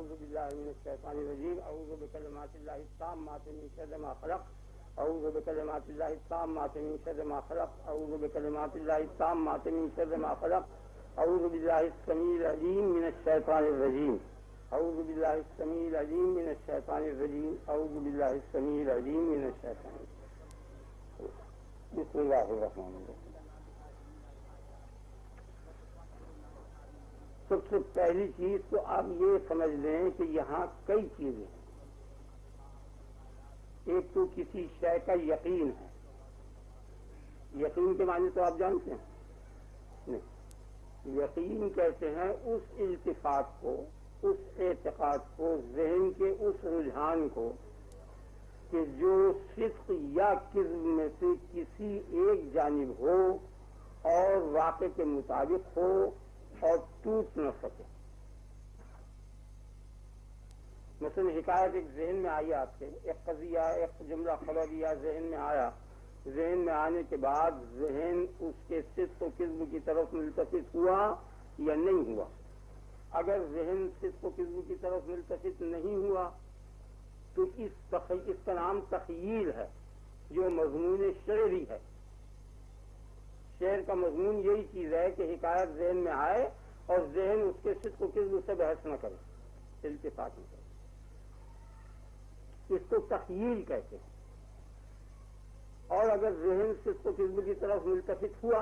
اعوذ باللہ من الشیطان الرجیم اعوذ بکلمات اللہ التامات من شر ما خلق اعوذ بکلمات اللہ التامات من شر ما خلق اعوذ بکلمات اللہ التامات من شر ما خلق اعوذ باللہ السمیع العلیم من الشیطان الرجیم اعوذ باللہ السمیع العلیم من الشیطان الرجیم اعوذ باللہ السمیع العلیم من الشیطان الرجیم. بسم اللہ الرحمن الرحیم. سب سے پہلی چیز تو آپ یہ سمجھ لیں کہ یہاں کئی چیزیں ہیں. ایک تو کسی شے کا یقین ہے. یقین کے معنی تو آپ جانتے ہیں نہیں. یقین کہتے ہیں اس التفات کو، اس اعتقاد کو، ذہن کے اس رجحان کو کہ جو صدق یا کذب میں سے کسی ایک جانب ہو اور واقع کے مطابق ہو اور ٹوٹ نہ سکے. مثلا حکایت ایک ذہن میں آئی آپ کے، ایک قضیہ، ایک جملہ خبریہ ذہن میں آیا. ذہن میں آنے کے بعد ذہن اس کے صدق و کذب کی طرف ملتفت ہوا یا نہیں ہوا. اگر ذہن صدق و کذب کی طرف ملتفت نہیں ہوا تو اس کا نام تخیل ہے، جو مضمون شعری ہے. شعر کا مضمون یہی چیز ہے کہ حکایت ذہن میں آئے اور ذہن اس کے صدق و کذب سے بحث نہ کرے، التفات نہ کرے. اس کو تخیل کہتے ہیں. اور اگر ذہن صدق و کذب کی طرف ملتفت ہوا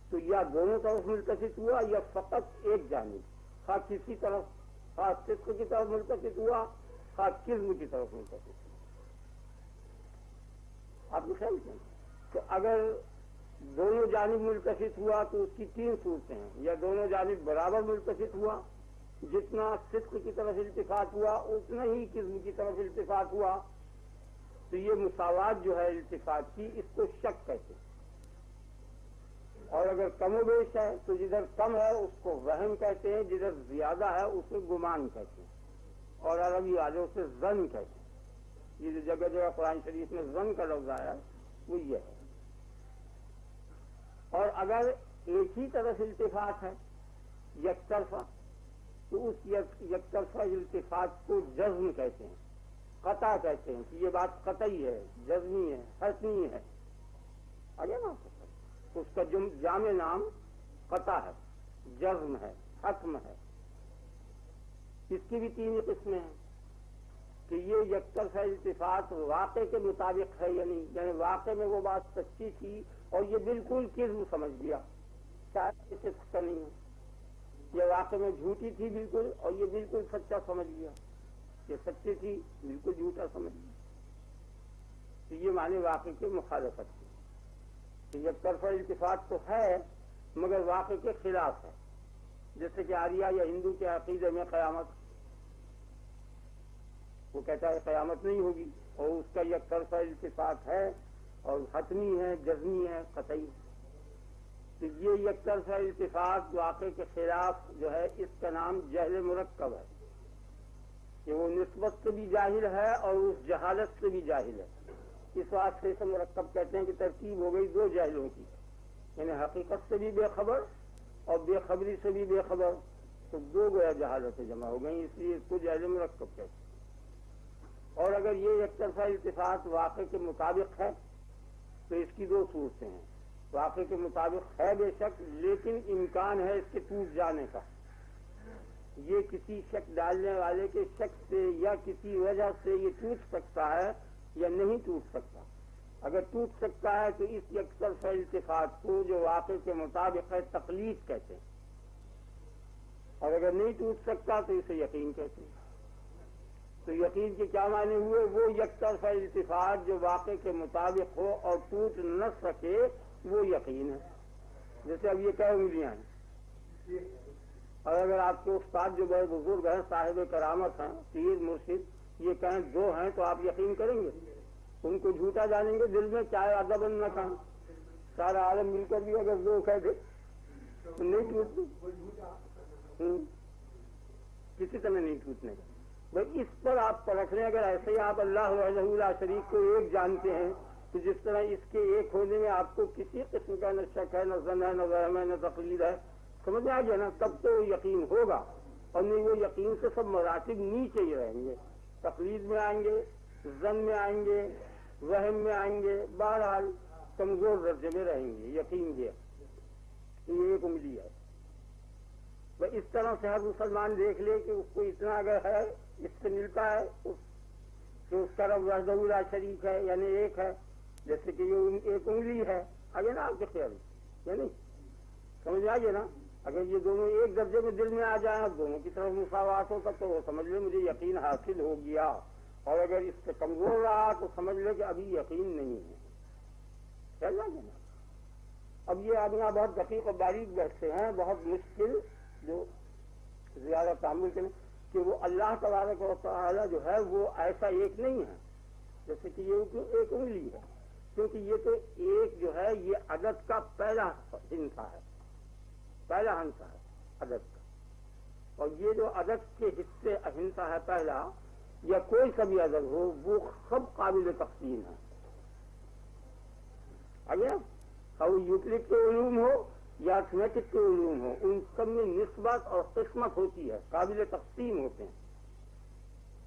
تو یا دونوں طرف ملتفت ہوا یا فقط ایک جانب، خواہ کسی طرف، خواہ صدق کی طرف ملتفت ہوا، خواہ کذب کی طرف ملتفت ہوا. آپ کو خیال کریں کہ اگر دونوں جانب ملتفت ہوا تو اس کی تین صورتیں ہیں. یا دونوں جانب برابر ملتفت ہوا، جتنا صدق کی طرف التفات ہوا اتنا ہی کذب کی طرف التفات ہوا، تو یہ مساوات جو ہے التفات کی، اس کو شک کہتے ہیں. اور اگر کم و بیش ہے تو جدھر کم ہے اس کو وہم کہتے ہیں، جدھر زیادہ ہے اسے گمان کہتے ہیں. اور عربی والوں سے ظن کہتے ہیں. یہ جو جگہ جگہ قرآن شریف میں ظن کا لفظ آیا ہے وہ یہ ہے. اور اگر ایک ہی طرف التفات ہے یک طرفہ، تو اس یک طرفہ التفات کو جزم کہتے ہیں، قطع کہتے ہیں کہ یہ بات قطعی ہے، جزمی ہے، حتمی ہے. آگے نا اس کا جامع نام قطع ہے، جزم ہے، حتم ہے. اس کی بھی تین قسمیں ہیں کہ یہ یک طرفہ التفات واقع کے مطابق ہے یا نہیں، یعنی واقع میں وہ بات سچی تھی اور یہ بالکل کذب سمجھ گیا، شاید یہ صدق کا نہیں ہے. یہ واقع میں جھوٹی تھی بالکل اور یہ بالکل سچا سمجھ گیا، یہ سچی تھی بالکل جھوٹا سمجھ گیا. تو یہ معنی واقع کی مخالفت کی کہ یک طرفہ التفات تو ہے مگر واقع کے خلاف ہے. جیسے کہ آریہ یا ہندو کے عقیدے میں قیامت، وہ کہتا ہے قیامت نہیں ہوگی اور اس کا یک طرفہ التفات ہے اور حتمی ہے، جزمی ہے، قطعی. تو یہ یک طرفہ التفات واقع کے خلاف جو ہے اس کا نام جہل مرکب ہے، کہ وہ نسبت سے بھی جاہل ہے اور اس جہالت سے بھی جاہل ہے. اس واسطے سے مرکب کہتے ہیں کہ ترکیب ہو گئی دو جاہلوں کی، یعنی حقیقت سے بھی بے خبر اور بے خبری سے بھی بے خبر، تو دو گویا جہالتیں جمع ہو گئیں، اس لیے اس کو جہل مرکب کہتے ہیں. اور اگر یہ یک طرفہ التفات واقع کے مطابق ہے تو اس کی دو صورتیں ہیں. واقع کے مطابق ہے بے شک، لیکن امکان ہے اس کے ٹوٹ جانے کا. یہ کسی شک ڈالنے والے کے شک سے یا کسی وجہ سے یہ ٹوٹ سکتا ہے یا نہیں ٹوٹ سکتا. اگر ٹوٹ سکتا ہے تو اس یک طرفہ التفات کو جو واقع کے مطابق ہے تقلید کہتے ہیں، اور اگر نہیں ٹوٹ سکتا تو اسے یقین کہتے ہیں. تو یقین کے کیا معنی ہوئے؟ وہ یک طرفہ التفات جو واقع کے مطابق ہو اور ٹوٹ نہ سکے وہ یقین ہے. جیسے اب یہ کہہ انگلیاں ہیں، اور اگر آپ کے استاد جو بڑے بزرگ ہیں، صاحب کرامت ہیں، پیر مرشد، یہ کہیں دو ہیں تو آپ یقین کریں گے؟ ان کو جھوٹا جانیں گے دل میں، چاہے ادباً نہ کہیں. سارا عالم مل کر بھی اگر دو کہہ دے تو نہیں ٹوٹتی، کسی طرح نہیں ٹوٹنے. بھائی اس پر آپ پرکھ لیں. اگر ایسے ہی آپ اللہ وحدہ لا شریک کو ایک جانتے ہیں تو جس طرح اس کے ایک ہونے میں آپ کو کسی قسم کا نہ شک ہے، نہ ظن ہے، نہ وہم ہے، نہ تقلید ہے، سمجھ میں آ گیا نا؟ تب تو یقین ہوگا. اور نہیں وہ یقین سے سب مراتب نیچے ہی رہیں گے، تقلید میں آئیں گے، ظن میں آئیں گے، وہم میں آئیں گے، بہرحال کمزور درجے میں رہیں گے۔ یقین یہ ایک انگلی ہے۔ وہ اس طرح سے ہر مسلمان دیکھ لے کہ اس کو اتنا اگر ہے، اس سے ملتا ہے کہ اس کا رب وحدہ لا شریک ہے، یعنی ایک ہے، جیسے کہ یہ ایک انگلی ہے، آگے نا آپ کے خیال یعنی سمجھ آئیے نا، اگر یہ دونوں ایک درجے میں دل میں آ جائیں، دونوں کی طرف مساوات ہوتا تو وہ سمجھ لے مجھے یقین حاصل ہو گیا، اور اگر اس سے کمزور رہا تو سمجھ لے کہ ابھی یقین نہیں ہے۔ چل جائے نا۔ اب یہ آدمی بہت دقیق اور باریک بیٹھتے ہیں، بہت مشکل جو زیادہ تعامل کے کہ وہ اللہ تبارک و تعالی جو ہے وہ ایسا ایک نہیں ہے جیسے کہ یہ ایک انگلی ہے، کیونکہ یہ تو ایک جو ہے یہ عدد کا پہلا ہنسا ہے، پہلا ہنسا ہے عدد کا، اور یہ جو عدد کے حصے اہنسا ہے پہلا، یا کوئی سا بھی عدد ہو وہ سب قابل تقسیم ہے۔ اگر اور یوکلڈ کے علوم ہو یا ارتھمیٹک کے علوم ہو، ان سب میں نسبت اور قسمت ہوتی ہے، قابل تقسیم ہوتے ہیں،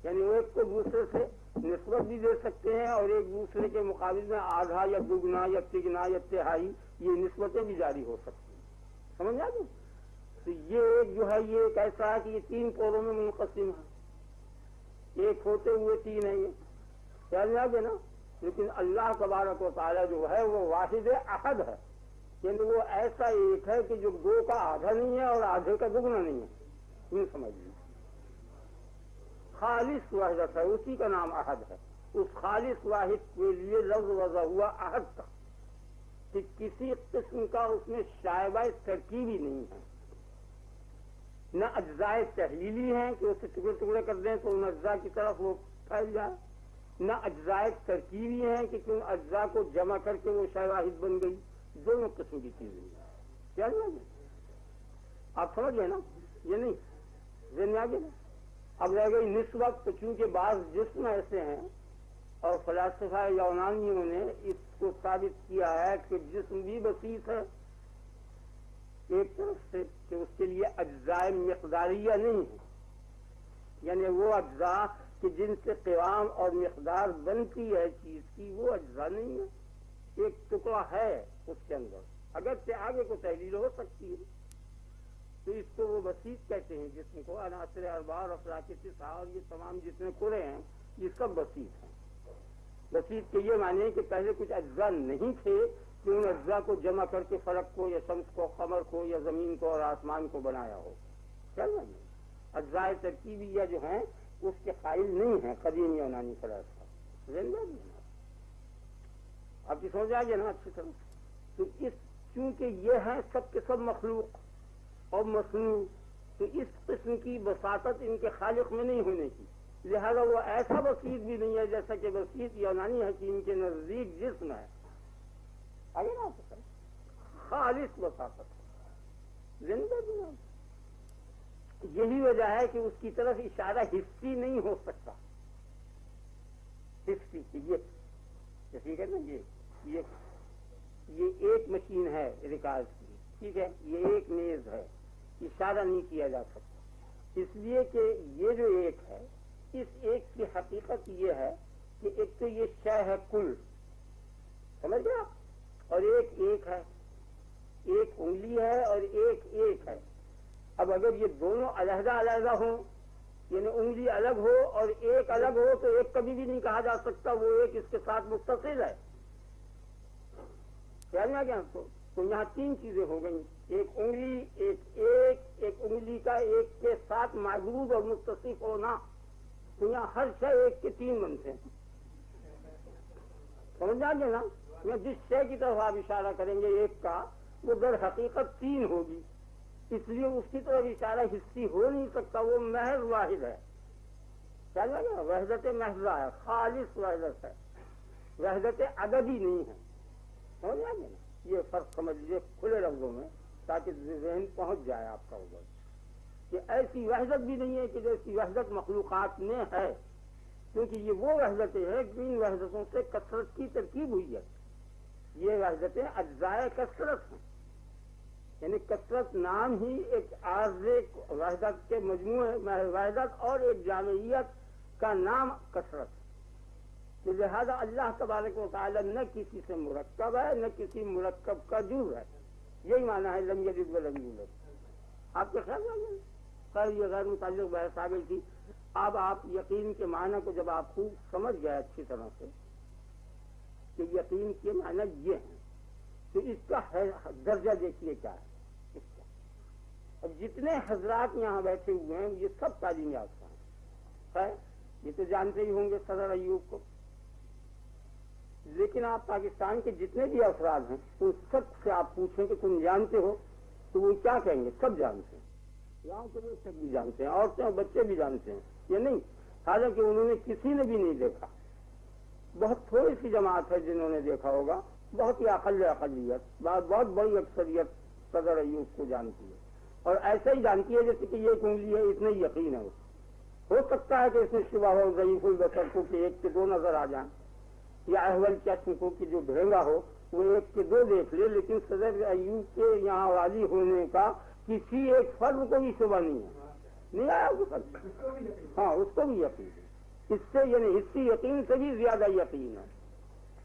یعنی ایک کو دوسرے سے نسبت بھی دے سکتے ہیں اور ایک دوسرے کے مقابل میں آدھا یا دگنا یا تگنا یا تہائی یہ نسبتیں بھی جاری ہو سکتی ہیں۔ سمجھ آ گئی؟ تو یہ ایک جو ہے یہ ایک ایسا ہے کہ یہ تین پوروں میں منقسم ہے، ایک ہوتے ہوئے تین ہے، یہ خیال میں آ گیا نا۔ لیکن اللہ تبارک و تعالیٰ جو ہے وہ واحد احد ہے، یعنی وہ ایسا ایک ہے کہ جو دو کا آدھا نہیں ہے اور آدھے کا دگنا نہیں ہے، یوں سمجھ لیجیے۔ خالص وحدت ہے، اسی کا نام احد ہے۔ اس خالص واحد کے لیے لفظ وضع ہوا احد کا، کہ کسی قسم کا اس میں شائبہ ترکیبی نہیں ہے، نہ اجزائے تحلیلی ہیں کہ اسے ٹکڑے ٹکڑے کر دیں تو ان اجزاء کی طرف وہ پھیل جائے، نہ اجزائے ترکیبی ہیں کہ ان اجزاء کو جمع کر کے وہ شے واحد بن گئی، دونوں قسم کی چیزیں ہیں۔ کیا آپ سمجھ گئے نا؟ یہ نہیں ذہن میں آگے نا۔ اب رہ گئی نسبت، تو چونکہ بعض جسم ایسے ہیں اور فلاسفہ یونانیوں نے اس کو ثابت کیا ہے کہ جسم بھی بسیط ہے ایک طرف سے، کہ اس کے لیے اجزاء مقداریہ نہیں ہے، یعنی وہ اجزاء کہ جن سے قوام اور مقدار بنتی ہے چیز کی وہ اجزاء نہیں ہے، ایک ٹکڑا ہے اس کے اندر، اگرچہ آگے کو تحلیل ہو سکتی ہے، تو اس کو وہ بسیط کہتے ہیں جسم کو، عناصر اربع اور افلاک تسعہ اور یہ تمام جتنے کرے ہیں یہ سب بسیط ہیں۔ بسیط کے یہ معنی ہے کہ پہلے کچھ اجزاء نہیں تھے کہ ان اجزاء کو جمع کر کے فلک کو یا شمس کو، قمر کو یا زمین کو اور آسمان کو بنایا ہو۔ چل رہا ہے؟ اجزاء ترکیبیہ جو ہیں اس کے قائل نہیں ہیں قدیم یونانی فلاسفہ۔ آپ کی سمجھ آ گیا نا اچھی طرح؟ تو اس چونکہ یہ ہیں سب کے سب مخلوق اور مصنوع، تو اس قسم کی بساطت ان کے خالق میں نہیں ہونے کی، لہذا وہ ایسا بسیط بھی نہیں ہے جیسا کہ بسیط یونانی حکیم کے نزدیک جسم ہے، آگے نا خالص بساطت زندہ بھی نہیں۔ یہی وجہ ہے کہ اس کی طرف اشارہ حصی نہیں ہو سکتا، حصی یہ جیسے کہ نا یہ ایک مشین ہے ریکارڈ کی، ٹھیک ہے، یہ ایک میز ہے، اشارہ نہیں کیا جا سکتا، اس لیے کہ یہ جو ایک ہے اس ایک کی حقیقت یہ ہے کہ ایک تو یہ شے ہے کل، سمجھ گئے آپ، اور ایک ہے، ایک انگلی ہے اور ایک ہے۔ اب اگر یہ دونوں علیحدہ علیحدہ ہوں، یعنی انگلی الگ ہو اور ایک الگ ہو، تو ایک کبھی بھی نہیں کہا جا سکتا وہ ایک اس کے ساتھ متصل ہے۔ خیال میں آ گیا تو یہاں تین چیزیں ہو گئیں، ایک انگلی، ایک انگلی کا ایک کے ساتھ معدود اور متصف ہونا، تو یہاں ہر شے ایک کے تین بنتے ہیں۔ سمجھ آ گیا نا؟ میں جس شے کی طرف آپ اشارہ کریں گے ایک کا، وہ در حقیقت تین ہوگی، اس لیے اس کی طرف اشارہ حصی ہو نہیں سکتا، وہ محض واحد ہے۔ کیا لگا؟ وحدت محضہ ہے، خالص وحدت ہے، وحدت عددی نہیں ہے۔ سمجھ آ گیا نا؟ یہ فرق سمجھ لیجیے کھلے لفظوں میں تاکہ ذہن پہنچ جائے آپ کا ادھر، کہ ایسی وحدت بھی نہیں ہے کہ جیسی وحدت مخلوقات میں ہے، کیونکہ یہ وہ وحدتیں ہیں جن وحدتوں سے کثرت کی ترکیب ہوئی ہے، یہ وحدتیں اجزائے کثرت ہیں، یعنی کثرت نام ہی ایک عارض وحدت کے مجموعے وحدت اور ایک جامعیت کا نام کثرت، تو لہذا اللہ تبارک و تعالی نہ کسی سے مرکب ہے نہ کسی مرکب کا جز ہے، یہی معنی ہے لم یلد ولم یولد۔ آپ کے خیال میں خیر یہ غیر متعلق بحث آ گئی تھی۔ اب آپ یقین کے معنی کو جب آپ خوب سمجھ گئے اچھی طرح سے کہ یقین کے معنی یہ ہیں، تو اس کا درجہ دیکھیے کیا ہے اس کا۔ اب جتنے حضرات یہاں بیٹھے ہوئے ہیں یہ سب تعلیم یافتہ ہیں، خیر یہ تو جانتے ہی ہوں گے صدر ایوب کو، لیکن آپ پاکستان کے جتنے بھی افراد ہیں تو سب سے آپ پوچھیں کہ تم جانتے ہو تو وہ کیا کہیں گے؟ سب جانتے ہیں، گاؤں کے لوگ سب بھی جانتے ہیں، عورتیں اور بچے بھی جانتے ہیں، یہ نہیں حالانکہ انہوں نے کسی نے بھی نہیں دیکھا، بہت تھوڑی سی جماعت ہے جنہوں نے دیکھا ہوگا، بہت ہی اقلیت، بہت بڑی اکثریت صدر ایوب کو جانتی ہے، اور ایسا ہی جانتی ہے جیسے کہ یہ ایک انگلی ہے، اتنا ہی یقین ہے ہو سکتا ہے کہ اس میں شبہ ہو ضعیف البصر کو کہ ایک کے دو نظر آ جائیں، یا احول چشم کو کہ جو بھینگا ہو وہ ایک کے دو دیکھ لے، لیکن صدر ایوب کے یہاں والی ہونے کا کسی ایک فرد کو بھی شبہ نہیں ہے، نہیں آیا وہ فرد، ہاں اس کو بھی یقین ہے، اس سے یعنی حصی یقین سے بھی زیادہ یقین ہے،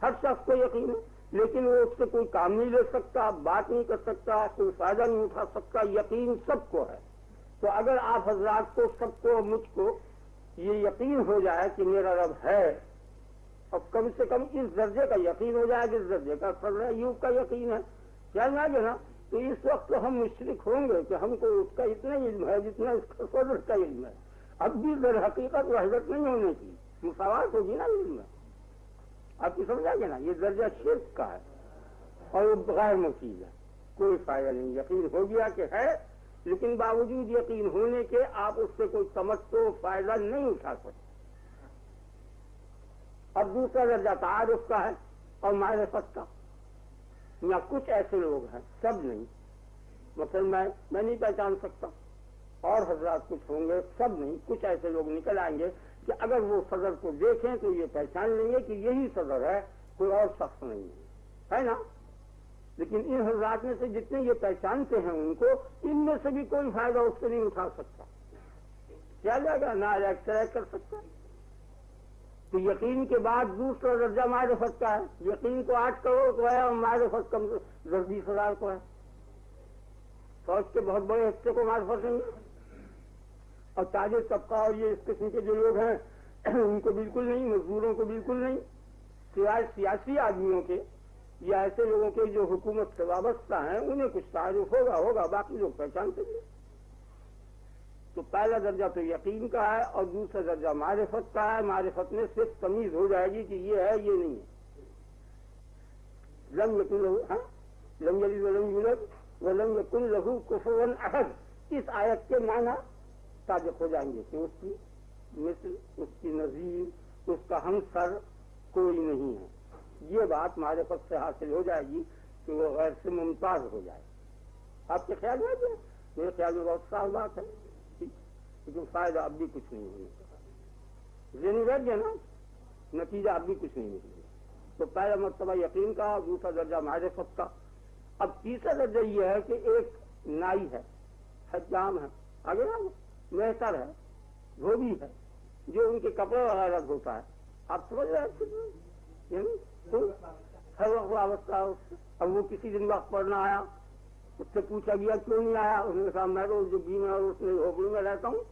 ہر شخص کو یقین ہے، لیکن وہ اس سے کوئی کام نہیں لے سکتا، بات نہیں کر سکتا، کوئی فائدہ نہیں اٹھا سکتا، یقین سب کو ہے۔ تو اگر آپ حضرات کو سب کو مجھ کو یہ یقین ہو جائے کہ میرا رب ہے، اور کم سے کم اس درجے کا یقین ہو جائے جس درجے کا صدر ایوب کا یقین ہے، خیال آ گیا نا، تو اس وقت تو ہم مشرک ہوں گے کہ ہم کو اس کا اتنا علم ہے جتنا اس کا صدر کا علم ہے۔ اب بھی در حقیقت وحدت نہیں ہونے کی، مساوات ہوگی نا علم میں، آپ کی سمجھ آ گیا نا، یہ درجہ شرک کا ہے اور وہ غیر مفید ہے، کوئی فائدہ نہیں، یقین ہو گیا کہ ہے، لیکن باوجود یقین ہونے کے آپ اس سے کوئی تمتع فائدہ نہیں اٹھا سکتے۔ اب دوسرا درجہ تعارف کا ہے اور معرفت کا، یا کچھ ایسے لوگ ہیں، سب نہیں، مثلا میں نہیں پہچان سکتا، اور حضرات کچھ ہوں گے، سب نہیں، کچھ ایسے لوگ نکل آئیں گے کہ اگر وہ صدر کو دیکھیں تو یہ پہچان لیں گے کہ یہی صدر ہے، کوئی اور شخص نہیں ہے نا، لیکن ان حضرات میں سے جتنے یہ پہچانتے ہیں ان کو، ان میں سے بھی کوئی فائدہ اس سے نہیں اٹھا سکتا، کیا جائے گا نہ ایکسرے کر سکتا۔ تو یقین کے بعد دوسرا درجہ معرفت کا ہے، یقین کو 8 کروڑ کو ہے اور معرفت کم 10,000 کو ہے، فوج کے بہت بڑے حصے کو معرفت نہیں ہے، اور تاجر طبقہ اور یہ اس قسم کے جو لوگ ہیں ان کو بالکل نہیں، مزدوروں کو بالکل نہیں، سوائے سیاسی آدمیوں کے یا ایسے لوگوں کے جو حکومت سے وابستہ ہیں انہیں کچھ تعارف ہوگا، باقی لوگ پہچانتے ہیں۔ تو پہلا درجہ تو یقین کا ہے اور دوسرا درجہ معرفت کا ہے، معرفت میں صرف تمیز ہو جائے گی کہ یہ ہے یہ نہیں ہے۔ لم یکن لہ لم یلد ولم یولد ولم یکن لہ کفوا احد، اس آیت کے معنی صادق ہو جائیں گے کہ اس کی مثل، اس کی نظیر، اس کا ہمسر کوئی نہیں ہے، یہ بات معرفت سے حاصل ہو جائے گی کہ وہ غیر سے ممتاز ہو جائے۔ آپ کے خیال میں کیا؟ میرے خیال میں بہت صاف بات ہے، لیکن فائدہ اب بھی کچھ نہیں ہونے، ذہنی بیٹھ گیا نا، نتیجہ اب بھی کچھ نہیں نکلے۔ تو پہلا مرتبہ یقین کا اور دوسرا درجہ معرفت کا۔ اب تیسرا درجہ یہ ہے کہ ایک نائی ہے، حجام ہے، آگے نا مہتر ہے، دھوبی ہے، جو ان کے کپڑے وغیرہ دھوتا ہے، آپ سمجھ رہے ہیں، یعنی ہر وقت وابستہ ہے اس سے۔ اب وہ کسی دن وقت پڑھنا آیا، اس سے پوچھا گیا کیوں نہیں آیا، اس نے کہا میں تو جو بیمار اور اس میں ہوٹل میں رہتا ہوں،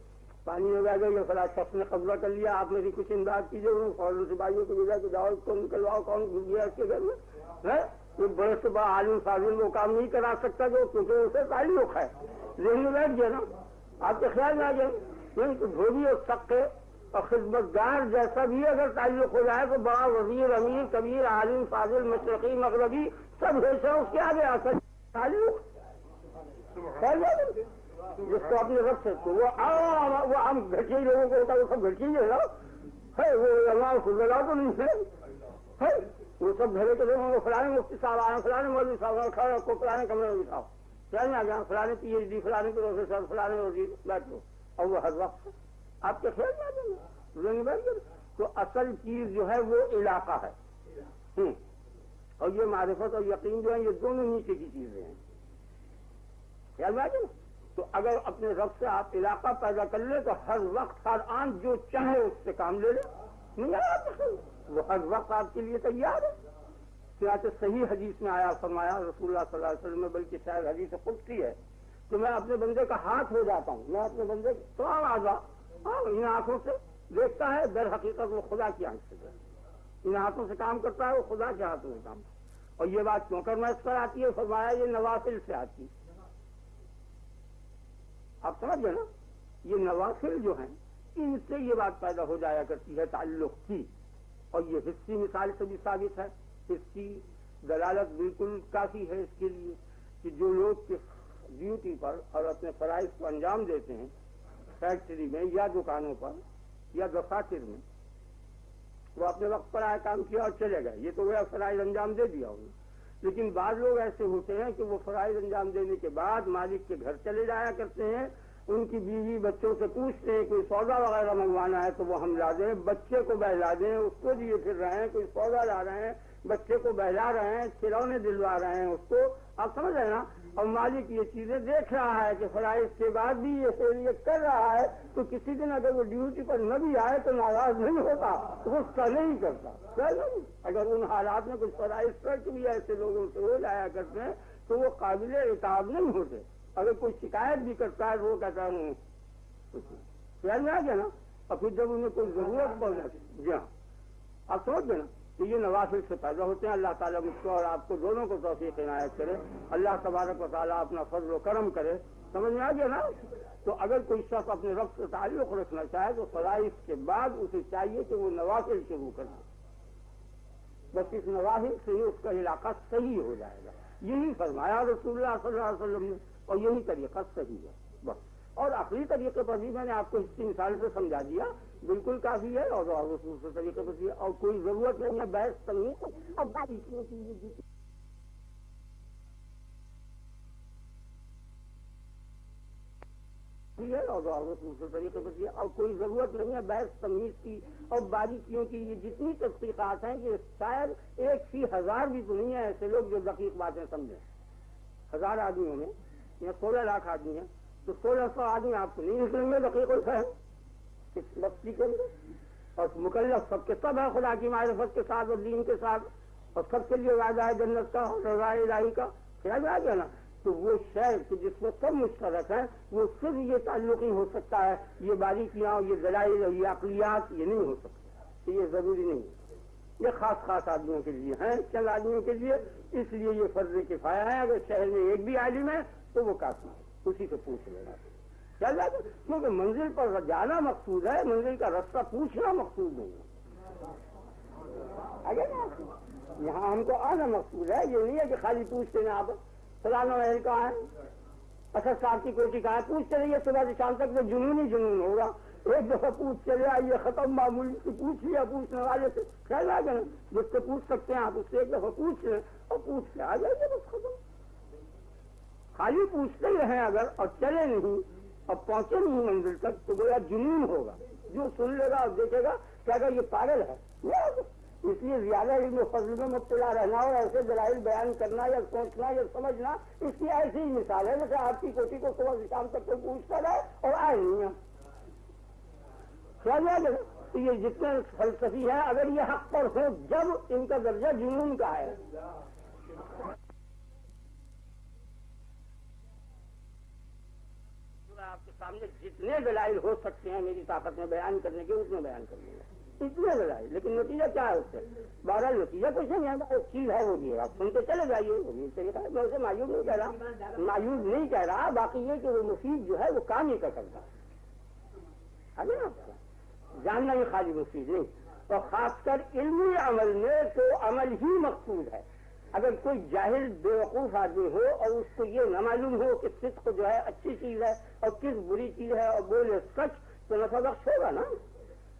پانی میں بہ گئی، فلاں شخص نے قبضہ کر لیا، آپ میری کچھ امداد کیجیے، انہوں نے فوراً سپاہیوں کو بھیجا کہ جاؤ اس کو نکلواؤ، کون گھس گیا اس کے گھر میں ہے، یہ بڑے سے بڑا عالم فاضل وہ کام نہیں کرا سکتا جو کیونکہ اسے تعلق ہے، ذہن میں بیٹھ گیا نا، آپ کے خیال میں آ گیا، یعنی کہ دھوبی اور سقے اور خدمت گار جیسا بھی اگر تعلق ہو جائے تو بڑا وزیر، امیر، کبیر، عالم فاضل، مشرقی، مغربی سب ایسا اس کے آگے آ کر تعلق جس کو اپنے رب سے تو وہ عام گھٹی لوگوں کو ہوتا ہے، وہ سب گھٹی ہے، وہ اللہ کو لگا تو نہیں ہے، وہ سب گھرے کے لوگوں کو فلانے مفتی صاحب آئے، فلانے مولوی صاحب کھڑے کو فلانے کمرے میں بٹھاؤ، فلانے آ جائیں، فلانے پی ایچ ڈی، فلانے پروفیسر، فلانے وزیر بیٹھو، اور وہ ہر وقت آپ کے خیال میں آ جائیں۔ تو اصل چیز جو ہے وہ علاقہ ہے، اور یہ معرفت اور یقین جو ہے یہ دونوں نیچے کی چیزیں ہیں۔ خیال میں نا. تو اگر اپنے رب سے آپ علاقہ پیدا کر لیں تو ہر وقت ہر آن جو چاہے اس سے کام لے لیں. نہیں آیا وہ ہر وقت آپ کے لیے تیار ہے. چنانچہ صحیح حدیث میں آیا فرمایا رسول اللہ صلی اللہ علیہ وسلم میں، بلکہ شاید حدیث قدسی ہے کہ میں اپنے بندے کا ہاتھ ہو جاتا ہوں. میں اپنے بندے تو ان آنکھوں سے دیکھتا ہے، در حقیقت وہ خدا کی آنکھ سے ان ہاتھوں سے کام کرتا ہے، وہ خدا کے ہاتھوں سے کام کرتا ہے. اور یہ بات کیوں کر محض پر آتی ہے؟ فرمایا یہ نوافل سے آتی ہے. آپ سمجھ گئے نا، یہ نوافل جو ہیں ان سے یہ بات پیدا ہو جایا کرتی ہے تعلق کی. اور یہ حصی مثال سے بھی ثابت ہے. حصی دلالت بالکل کافی ہے اس کے لیے کہ جو لوگ ڈیوٹی پر اور اپنے فرائض کو انجام دیتے ہیں فیکٹری میں یا دکانوں پر یا دفاتر میں، وہ اپنے وقت پر آیا کام کیا اور چلے گئے، یہ تو وہ فرائض انجام دے دیا انہوں نے. لیکن بعض لوگ ایسے ہوتے ہیں کہ وہ فرائض انجام دینے کے بعد مالک کے گھر چلے جایا کرتے ہیں، ان کی بیوی بچوں سے پوچھتے ہیں کوئی سودا وغیرہ منگوانا ہے تو وہ ہم لا دیں، بچے کو بہلا دیں، اس کو لیے پھر رہے ہیں، کوئی سودا لا رہے ہیں، بچے کو بہلا رہے ہیں، کھلونے دلوا رہے ہیں اس کو. آپ سمجھ رہے نا. اور مالک یہ چیزیں دیکھ رہا ہے کہ فرائض کے بعد بھی یہ خیریت کر رہا ہے، تو کسی دن اگر وہ ڈیوٹی پر نہ بھی آئے تو ناراض نہیں ہوتا، غصہ نہیں کرتا. اگر ان حالات میں کچھ فرائض کر بھی ایسے لوگوں سے ہو جایا کرتے ہیں تو وہ قابل عتاب نہیں ہوتے. اگر کوئی شکایت بھی کرتا ہے وہ کہتا ہوں خیال میں آ گیا نا. اور پھر جب انہیں کوئی ضرورت پڑ جاتی، جی ہاں آپ سمجھ گئے نا، تو یہ نوافل سے پیدا ہوتے ہیں. اللہ تعالیٰ مجھ کو اور آپ کو دونوں کو توفیق عنایت کرے. اللہ تبارک و تعالیٰ اپنا فضل و کرم کرے. سمجھ میں آ گیا نا. تو اگر کوئی شخص اپنے رب سے تعلق رکھنا چاہے تو فرائض کے بعد اسے چاہیے کہ وہ نوافل شروع کر دے. بس اس نوافل سے ہی اس کا علاقہ صحیح ہو جائے گا. یہی فرمایا رسول اللہ صلی اللہ علیہ وسلم نے، اور یہی طریقہ صحیح ہے بس. اور آخری طریقے پر بھی میں نے آپ کو اس کی مثال سے سمجھا دیا، بالکل کافی ہے. اور دوسرے طریقے پر بھی، اور کوئی ضرورت نہیں ہے بحث کرنی. اور دوسرے طریقے پر بھی، اور کوئی ضرورت نہیں ہے بحث تمیز کی اور باریکیوں کی. یہ جتنی تحقیقات ہیں کہ شاید 1/1000 بھی تو نہیں ہے ایسے لوگ جو دقیق باتیں سمجھیں. 1000 آدمیوں میں یا 16 لاکھ آدمی ہیں تو 1600 آدمی آپ کو نہیں نکلیں گے دقیق الفہم اس بستی کے اندر. اور مکلف سب کے سب ہے خدا کی معرفت کے ساتھ اور دین کے ساتھ، اور سب کے لیے وعدہ ہے جنت کا اور رضا الہی کا. خیال میں آ گیا نا. تو وہ شہر جس میں سب مشترک ہے وہ صرف یہ تعلق ہی ہو سکتا ہے. یہ باریکیاں اور یہ دلائل اور یہ عقلیات یہ نہیں ہو سکتا. یہ ضروری نہیں ہے. یہ خاص آدمیوں کے لیے ہیں، چند آدمیوں کے لیے. اس لیے یہ فرض کفایہ ہے. اگر شہر میں ایک بھی عالم ہے تو وہ کافی ہے، اسی سے پوچھ لینا. چل جاتا، کیونکہ منزل پر جانا مقصود ہے، منزل کا راستہ پوچھنا مقصود نہیں ہے. اگر یہاں ہم کو آنا مقصود ہے. یہ نہیں ہے کہ خالی پوچھتے ہیں آپ فلانا محل کہاں ہے، اچھا صاحب کی کوٹی کہاں ہے، پوچھتے رہیے صبح سے شام تک. تو جنون ہی جنون ہوگا. ایک دفعہ پوچھ چلے آئیے، ختم. معمولی سے پوچھ لیا پوچھنے والے سے، خیال آ گیا نا. جس سے پوچھ سکتے ہیں آپ اس سے ایک دفعہ پوچھ لیں اور پوچھ کے آ جائیے، بس ختم. خالی پوچھتے ہی رہیں اگر اور چلے نہیں اور پہنچے نہیں منزل تک تو گویا جنون ہوگا. جو سن لے گا اور دیکھے گا کہ اگر یہ پاگل ہے. اس لیے زیادہ علم و فضل میں مبتلا رہنا اور ایسے دلائل بیان کرنا یا سوچنا یا سمجھنا اس کی ایسی ہی مثال ہے جیسے آپ کی کوٹی کو صبح سے شام تک کوئی پوچھتا رہے اور آئے نہیں. خیال آ گیا. تو یہ جتنے فلسفی ہیں اگر یہ حق پر ہو جب ان کا درجہ جنون کا ہے. آپ کے سامنے جتنے دلائل ہو سکتے ہیں میری طاقت میں بیان کرنے کے اتنے بیان کرنے گا. اتنے دلائل. لیکن نتیجہ کیا ہے اس سے؟ بہرحال نتیجہ کچھ نہیں ہے. ایک چیز ہے وہ بھی آپ سنتے چلے جائیے. میں اسے مایوب نہیں کہہ رہا، مایوب نہیں کہہ رہا. باقی یہ کہ وہ مفید جو ہے وہ کام ہی کا کرتا ہے نا. جاننا ہی خالی مفید نہیں. اور خاص کر علمی عمل میں تو عمل ہی مقصود ہے. اگر کوئی جاہل بیوقوف آدمی ہو اور اس کو یہ نہ معلوم ہو کہ صدق جو ہے اچھی چیز ہے اور کس بری چیز ہے اور بولے سچ تو نفع بخش ہوگا نا.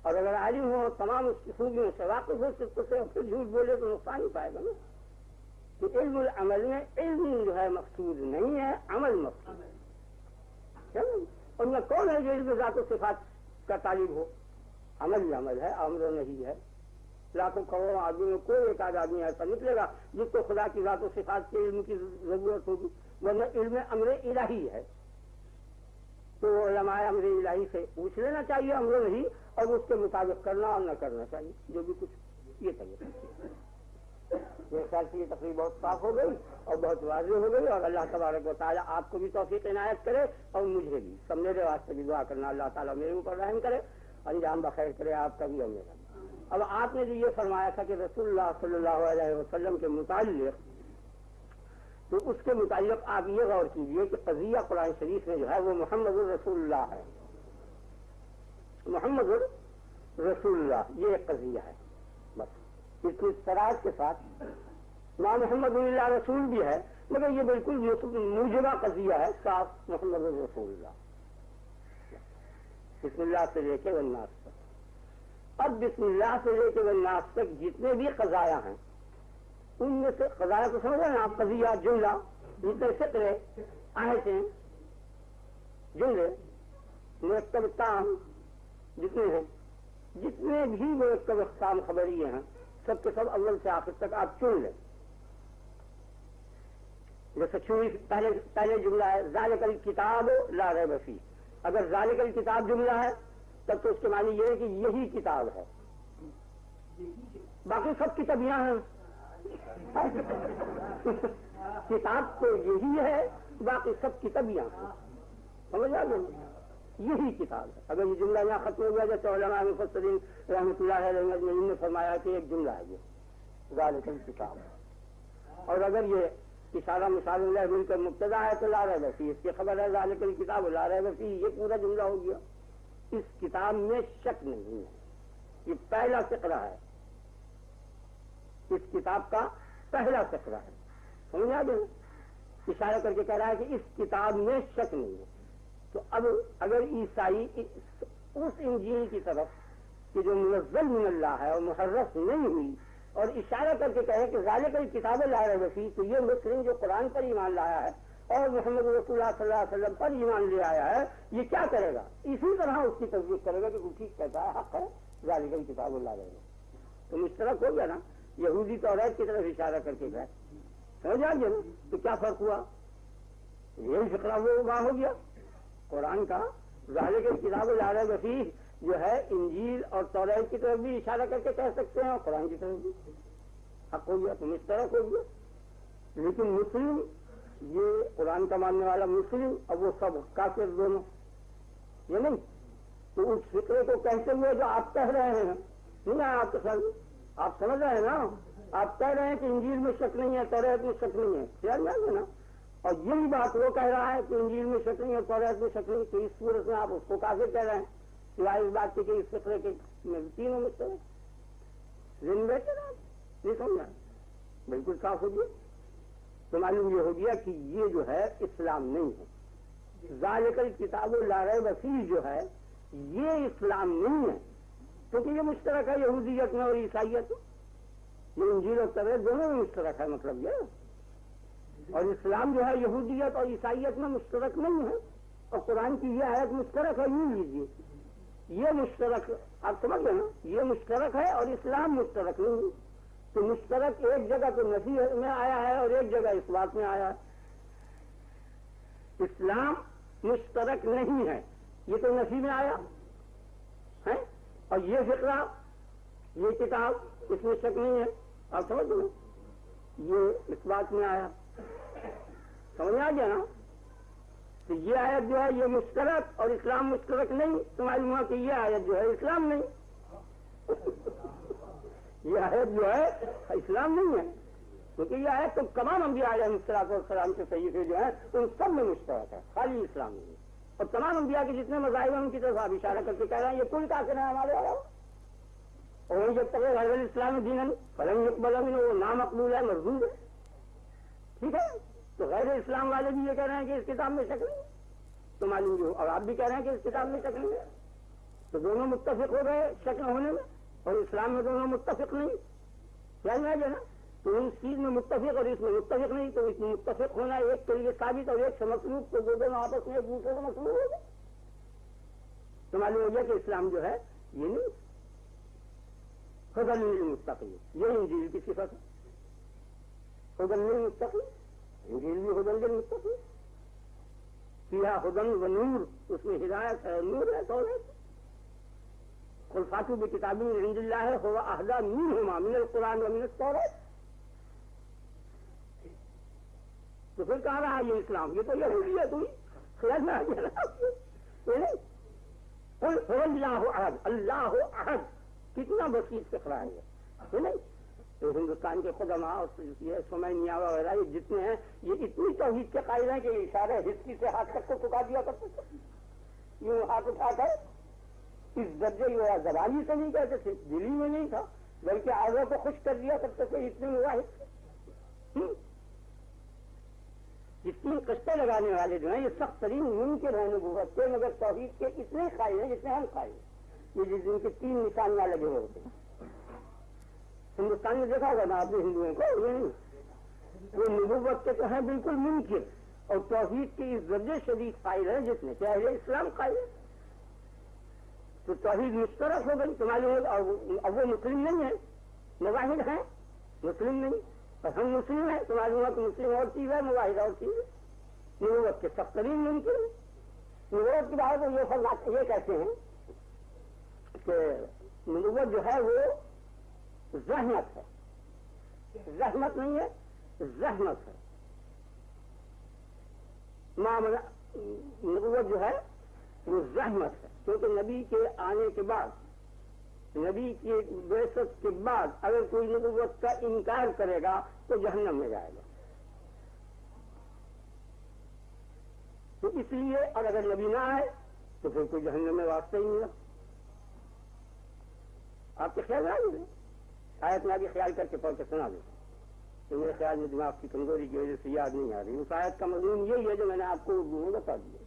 اور اگر عالم ہو تمام اس کی خوبیوں سے واقف ہو صدق سے اور پھر جھوٹ بولے تو نقصان ہی پائے گا نا. تو علم العمل میں علم جو ہے مقصود نہیں ہے، عمل مقصود ہے. اور میں کون ہے جو علم ذات و صفات کا طالب ہو؟ عمل ہی عمل ہے، امر نہیں ہے. لاکھوں کروڑوں آدمی میں کوئی ایک آدھ آدمی ایسا نکلے گا جس کو خدا کی ذات و صفات کے علم کی ضرورت ہوگی. ورنہ علم امر الہی ہے، تو علماء امر الہی سے پوچھ لینا چاہیے امر نہیں، اور اس کے مطابق کرنا اور نہ کرنا چاہیے جو بھی کچھ یہ چاہیے۔ میرے خیال سے یہ تقریب بہت صاف ہو گئی اور بہت واضح ہو گئی، اور اللہ تبارک و تعالیٰ آپ کو بھی توفیق عنایت کرے اور مجھے بھی، سب میرے واسطے بھی دعا کرنا اللہ تعالیٰ میرے اوپر رحم کرے، انجام بخیر کرے آپ کا بھی اور میرا۔ اب آپ نے جو یہ فرمایا تھا کہ رسول اللہ صلی اللہ علیہ وسلم کے متعلق، تو اس کے متعلق آپ یہ غور کیجئے کہ قضیہ قرآن شریف میں جو ہے وہ محمد الرسول اللہ ہے، محمد الرسول اللہ یہ ایک قضیہ ہے، بس اس کی سراج کے ساتھ ماں محمد اللہ رسول بھی ہے، مگر یہ بالکل موجبہ قضیہ ہے، صاف محمد الرسول اللہ، بسم اللہ سے لے کے والناس تک۔ اب بسم اللہ سے لے کے والناس تک جتنے بھی قضایا ہیں ان میں سے، قضایا کو سمجھ رہے ہیں آپ، قضیہ جملہ جتنے فقرے آیتیں جملے مرکب تام جتنے ہیں، جتنے بھی مرکب اقسام خبریے ہیں، سب کے سب اول سے آخر تک آپ چن لیں۔ جیسے پہلے جملہ ہے ذالک الکتاب لا ریب فیہ، اگر ذالک الکتاب جملہ ہے تب تو اس کے معنی یہ ہے کہ یہی کتاب ہے، باقی سب کتابیاں ہیں، کتاب تو یہی ہے، باقی سب کتابیاں ہیں، سمجھ آ گئی؟ یہی کتاب ہے۔ اگر یہ جملہ یہاں ختم ہو گیا جیسے علماء مفسرین رحمۃ اللہ علیہ نے فرمایا کہ ایک جملہ ہے یہ ذالک الکتاب، اور اگر یہ اشارہ مثال اللہ مل کر مبتدا ہے تو لا ریب فیہ، اس کی خبر ہے ذالک الکتاب لا ریب فیہ، یہ پورا جملہ ہو گیا۔ اس کتاب میں شک نہیں ہے، یہ پہلا فقرہ ہے، اس کتاب کا پہلا فقرہ ہے، سمجھ آ گیا؟ اشارہ کر کے کہہ رہا ہے کہ اس کتاب میں شک نہیں ہے۔ تو اب اگر عیسائی اس انجیل کی طرف کہ جو منزل من اللہ ہے اور محرف نہیں ہوئی، اور اشارہ کر کے کہے کہ ذالک الکتاب لا ریب فیہ، تو یہ مسلم جو قرآن پر ایمان لایا ہے اور محمد رسول اللہ صلی اللہ علیہ وسلم پر ایمان لے آیا ہے، یہ کیا کرے گا؟ اسی طرح اس کی تصدیق کرے گا کہ وہ ٹھیک کہتا ہے، حق ہے، ذالک الکتاب لا ریب فیہ۔ تو مشترک ہو گیا نا، یہودی توریت کی طرف اشارہ کر کے گئے، سمجھ آئیے نا؟ تو کیا فرق ہوا؟ یہی فقرہ وہ وہاں ہو گیا قرآن کا، ذالک الکتاب لا ریب فیہ جو ہے انجیل اور توریت کی طرف بھی اشارہ کر کے کہہ سکتے ہیں اور قرآن کی طرف بھی، حق ہو گیا، تو مشترک ہو گیا۔ لیکن مسلم، یہ قرآن کا ماننے والا مسلم اور وہ سب کافر دونوں، یہ نہیں، تو اس فکرے کو کہتے ہوئے جو آپ کہہ رہے ہیں، نہیں ہے آپ کے ساتھ، آپ سمجھ رہے ہیں نا، آپ کہہ رہے ہیں کہ انجیل میں شک نہیں ہے، توریت میں شک نہیں ہے، خیال ہے نا، اور یہی بات وہ کہہ رہا ہے کہ انجیل میں شک نہیں ہے، توریت میں شک نہیں، تو اس صورت میں آپ اس کو کافر کہہ رہے ہیں، سوائے اس بات کے کہ اس فکرے کے تینوں مشترک ذہن بیٹھے نا، نہیں سمجھا؟ بالکل صاف ہو گیا۔ تو معلوم یہ ہو گیا کہ یہ جو ہے اسلام نہیں ہے، ذالک الکتاب لا ریب فیہ جو ہے یہ اسلام نہیں ہے، کیونکہ یہ مشترک ہے یہودیت میں اور عیسائیت میں، یہ انجیل اور توریت دونوں میں مشترک ہے، مطلب یہ، اور اسلام جو ہے یہودیت اور عیسائیت میں مشترک نہیں ہے، اور قرآن کی یہ آیت مشترک ہے، یوں لیجیے، یہ مشترک، آپ سمجھ گئے نا، یہ مشترک ہے اور اسلام مشترک نہیں ہے، تو مشترک ایک جگہ تو نفی میں آیا ہے اور ایک جگہ اس بات میں آیا ہے، اسلام مشترک نہیں ہے، یہ تو نفی میں آیا ہے، اور یہ فقرہ، یہ کتاب اس میں شک نہیں ہے، آپ سمجھ گئے، یہ اس بات میں آیا، سمجھ آ گیا نا؟ تو یہ آیت جو ہے یہ مشترک اور اسلام مشترک نہیں، تو معلوم ہوا کہ یہ آیت جو ہے اسلام نہیں، یہ آیت جو ہے اسلام نہیں ہے، کیونکہ یہ آیت تو تمام انبیاء علیہ السلام کے صحیفے جو ہیں ان سب میں مشترک ہے، خالی اسلام نہیں ہے، اور تمام انبیاء کے جتنے مذاہب ہیں ان کی طرف آپ اشارہ کر کے کہہ رہے ہیں یہ کل کافر ہیں ہمارے والا، اور جب تک غیر الاسلام دین فلن یقبل منہ، وہ نامقبول ہے، مردود ہے، ٹھیک ہے؟ تو غیر اسلام والے بھی یہ کہہ رہے ہیں کہ اس کتاب میں شک نہیں، تو معلوم جو، اور آپ بھی کہہ رہے ہیں کہ اس کتاب میں شک نہیں ہے، تو دونوں متفق ہو گئے شک نہ ہونے میں، اور اسلام میں دونوں متفق نہیں، کیا نہیں ہے نا؟ تو اس چیز میں متفق اور اس میں متفق نہیں، تو اس میں متفق ہونا ایک کے لیے ثابت اور ایک سے مطلوب، تو دونوں آپس میں ایک دوسرے کو مطلوب ہو گئے، تو معلوم ہو گیا کہ اسلام جو ہے یہ نہیں، ہدی للمتقین، یہ انجیل کی صفت ہے، ہدی للمتقین، انجیل بھی ہدن للمتقین فیہا ہدن و نور، اس میں ہدایت ہے، نور ہے، توحید۔ قل فاتوا بکتاب من عند اللہ هو اہدی منہما من القرآن و من التوراۃ۔ تو پھر کہاں رہا یہ اسلام؟ یہ تو یہودیت ہوئی، خلاف میں آ گیا نا۔ قل هو اللہ احد، اللہ احد، کتنا وسیع استقرار ہے نہیں؟ تو ہندوستان کے خدماء اور یہ سمیہ وغیرہ یہ جتنے ہیں، یہ اتنی توحید کے قائل ہیں کہ اشارہ ہسکی سے ہاتھ تک کو چکا دیا کرتے تھے، یوں ہاتھ اٹھا کر اس درجے یہ زبانی سے نہیں کہتے تھے، دلی میں نہیں تھا، بلکہ آگوں کو خوش کر دیا کرتے تھے اتنے مواحد۔ جتنی کشتیں لگانے والے جو ہیں یہ سخت ترین منکر ہیں نبوت کے، مگر توحید کے اتنے قائل ہیں جتنے ہم قائل ہیں۔ یہ جس دن کے 3 نشانیاں لگے ہوئے ہوتے ہیں۔ ہندوستان میں دیکھا ہوگا نا آپ نے ہندوؤں کو، وہ نبوت کے تو ہیں بالکل منکر، اور توحید کے اس درجے شدید قائل ہیں جتنے کہ اہل اسلام قائل ہے۔ تو توحید مشترک ہو گئی تمہارے، اور اب وہ مسلم نہیں ہے، مواحد ہیں، مسلم نہیں، اور ہم مسلم ہیں، تمہاری وہاں تو مسلم اور چیز ہے، مواحد اور چیز ہے۔ نبوت کے سخت ترین منکر ہے۔ نبوت کی بات یہ کہتے ہیں کہ نبوت جو ہے وہ زحمت ہے، زحمت نہیں ہے، زحمت ہے۔ معاملہ نبوت جو ہے وہ زحمت ہے، کیونکہ نبی کے آنے کے بعد، نبی کی بعثت کے بعد اگر کوئی نبوت کا انکار کرے گا تو جہنم میں جائے گا۔ تو اس لیے، اور اگر نبی نہ آئے تو پھر کوئی جہنم میں واسطہ ہی نہیں رہا۔ آپ کے خیال آئے گا؟ آیت میں ابھی خیال کر کے پڑھ کے سنا دیں تو میرے خیال میں دماغ کی کمزوری کی وجہ سے یاد نہیں آ رہی۔ اس آیت کا مضمون یہی ہے جو میں نے آپ کو اردو میں بتا دیا۔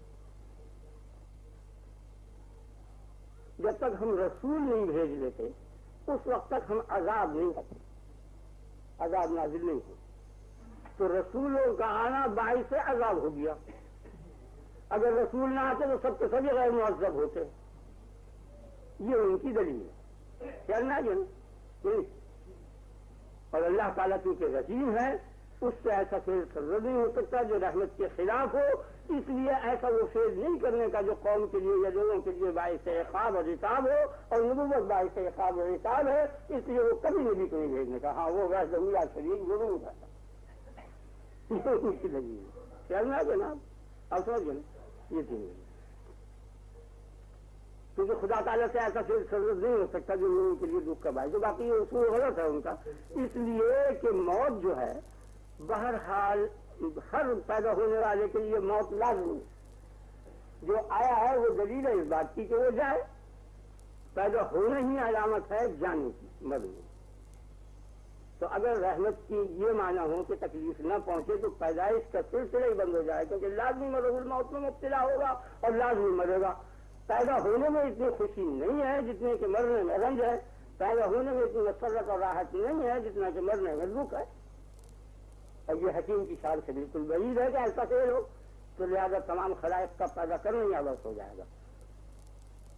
جب تک ہم رسول نہیں بھیج لیتے اس وقت تک ہم عذاب نہیں کرتے، عذاب نازل نہیں ہوتے۔ تو رسولوں کا آنا باعث عذاب ہو گیا۔ اگر رسول نہ آتے تو سب کے سبھی غیر معذب ہوتے۔ یہ ان کی دلیل ہے، چلنا جو اور اللہ تعالیٰ کیونکہ رحیم ہے، اس سے ایسا فیل سرزد نہیں ہو سکتا جو رحمت کے خلاف ہو، اس لیے ایسا وہ فیل نہیں کرنے کا جو قوم کے لیے یا لوگوں کے لیے باعث عقاب اور عتاب ہو، اور نبوت باعث عقاب اور عتاب ہے، اس لیے وہ کبھی نبی کو نہیں بھیجنے کا۔ ہاں وہ ویسے شریک ضرور کرتا ان کی دلیل ہے، چلنا جناب اب سمجھ گئے یہ تین، کیونکہ خدا تعالیٰ سے ایسا فیل سرزد نہیں ہو سکتا جو لوگوں کے لیے دکھ کا باعث ہو۔ باقی یہ اصول غلط ہے ان کا، اس لیے کہ موت جو ہے بہرحال ہر پیدا ہونے والے کے لیے موت لازمی ہے۔ جو آیا ہے وہ دلیل ہے اس بات کی کہ وہ جائے، پیدا ہونا ہی علامت ہے جانے کی، مرنے۔ تو اگر رحمت کی یہ معنی ہو کہ تکلیف نہ پہنچے تو پیدائش کا سلسلہ ہی بند ہو جائے، کیونکہ لازمی مرض الموت میں مبتلا ہوگا اور لازمی مرے گا۔ پیدا ہونے میں اتنی خوشی نہیں ہے جتنے کہ مرنے میں رنج ہے، پیدا ہونے میں اتنی مسرت اور راحت نہیں ہے جتنا کہ مرنے میں دکھ ہے۔ اور یہ حکیم کی شان سے بالکل بعید ہے کہ ایسا فعل ہو، تو لہٰذا تمام خلائق کا پیدا کرنا ہی آباد ہو جائے گا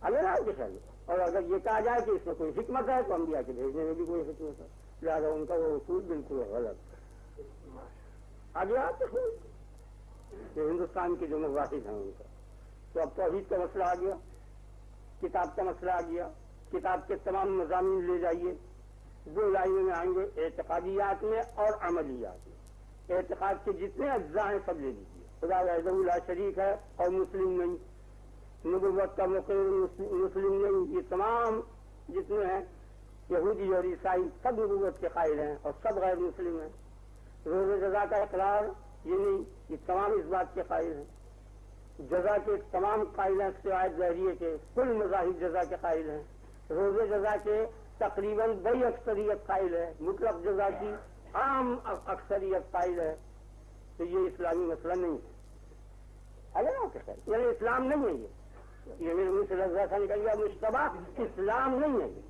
اگر آپ کے خیال۔ اور اگر یہ کہا جائے کہ اس میں کوئی حکمت ہے تو انبیاء کے بھیجنے میں بھی کوئی حکمت ہے، لہٰذا ان کا وہ اصول بالکل غلط ہے۔ آگے آپ کہ ہندوستان کے جو مواحد ہیں ان کا، تو اب توحید کا مسئلہ آ گیا، کتاب کا مسئلہ آ گیا۔ کتاب کے تمام مضامین لے جائیے، 2 لائنوں میں آئیں گے، اعتقادیات میں اور عملیات میں۔ اعتقاد کے جتنے اجزاء ہیں سب لے لیجیے، خدا وحدہ لا شریک ہے اور مسلم نہیں، نبوت کا مقر مسلم نہیں، یہ تمام جتنے ہیں یہودی اور عیسائی سب نبوت کے قائل ہیں اور سب غیر مسلم ہیں۔ روز جزا کا اقرار یہ نہیں، یہ تمام اس بات کے قائل ہیں۔ جزا کے تمام قائل ہیں سوائے ظاہریے کے، کل مذاہب جزا کے قائل ہیں۔ روز جزا کے تقریباً بڑی اکثریت قائل ہے، مطلق جزا کی عام اکثریت قائل ہے۔ تو یہ اسلامی مسئلہ نہیں ہے، اگر آپ کے خیال یعنی اسلام نہیں ہے، یہ میرے منہ سے لفظ ایسا نکل گیا مشتبہ، اسلام نہیں ہے یہ۔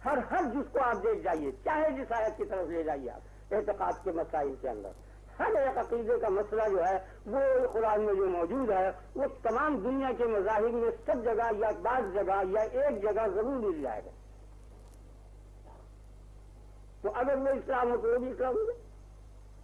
ہر جس کو آپ دیکھ جائیے، چاہے جس آیت کی طرف لے جائیے آپ اعتقاد کے مسائل کے اندر، ہر ایک عقیدے کا مسئلہ جو ہے وہ قرآن میں جو موجود ہے وہ تمام دنیا کے مذاہب میں سب جگہ یا بعض جگہ یا ایک جگہ ضرور مل جائے گا۔ تو اگر وہ اسلام ہو تو وہ بھی اسلام ہوگا،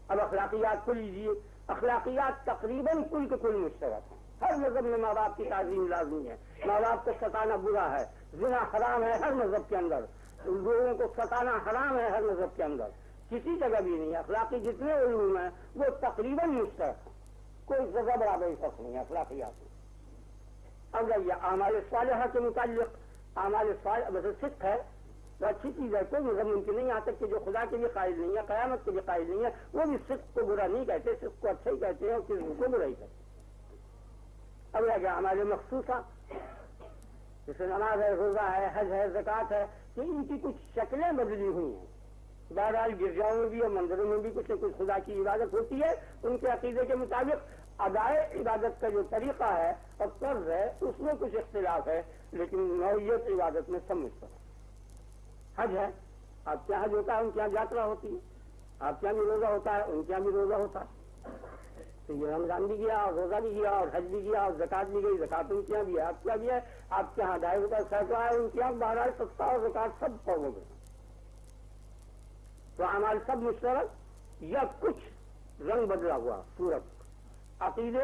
اب اخلاقیات کو لیجیے، اخلاقیات تقریباً کل کے کل مشترک ہیں، ہر مذہب میں ماں باپ کی تعظیم لازمی ہے، ماں باپ کو ستانا برا ہے، زنا حرام ہے ہر مذہب کے اندر، لوگوں کو ستانا حرام ہے ہر مذہب کے اندر، کسی جگہ بھی نہیں ہے۔ اخلاقی جتنے علوم ہیں وہ تقریباً مشترک ہیں، کوئی جگہ برابری فرق نہیں ہے اخلاقیات میں۔ اب جائیے اعمال صالحہ کے متعلق، اعمال صالحہ مطلب صدق ہے وہ اچھی چیز ہے، کوئی مذہب ممکن نہیں، یہاں تک کہ جو خدا کے بھی قائل نہیں ہے، قیامت کے بھی قائل نہیں ہے، وہ بھی صدق کو برا نہیں کہتے، صدق کو اچھا ہی کہتے ہیں اور صدق کو برا ہی کہتے ہیں۔ اب رہ گیا اعمال مخصوصہ، جیسے نماز ہے، روزہ ہے، حج ہے، زکوٰۃ ہے، کہ ان کی کچھ شکلیں بدلی ہوئی ہیں۔ بہرحال گرجاؤں میں بھی اور مندروں میں بھی کچھ نہ کچھ خدا کی عبادت ہوتی ہے، ان کے عقیدے کے مطابق ادائے عبادت کا جو طریقہ ہے اور طرز ہے اس میں کچھ اختلاف ہے، لیکن نوعیت عبادت میں سب مشترک ہے۔ حج ہے، آپ کے یہاں حج ہوتا ہے، ان کے یہاں یاترا ہوتی ہے، آپ کے یہاں بھی روزہ ہوتا ہے، ان کے یہاں بھی روزہ ہوتا ہے، تو یہ رمضان بھی گیا اور روزہ بھی گیا اور حج بھی گیا اور زکوٰۃ بھی گئی، زکوٰۃ ان کے یہاں بھی ہے، آپ کے یہاں بھی ہے، آپ کے یہاں 2.5 روپئے سینکڑا ہے، ان کے یہاں 12 سستا اور زکوٰۃ سب فوق گئے۔ تو اعمال سب مشترک یا کچھ رنگ بدلا ہوا صورت، عقیدے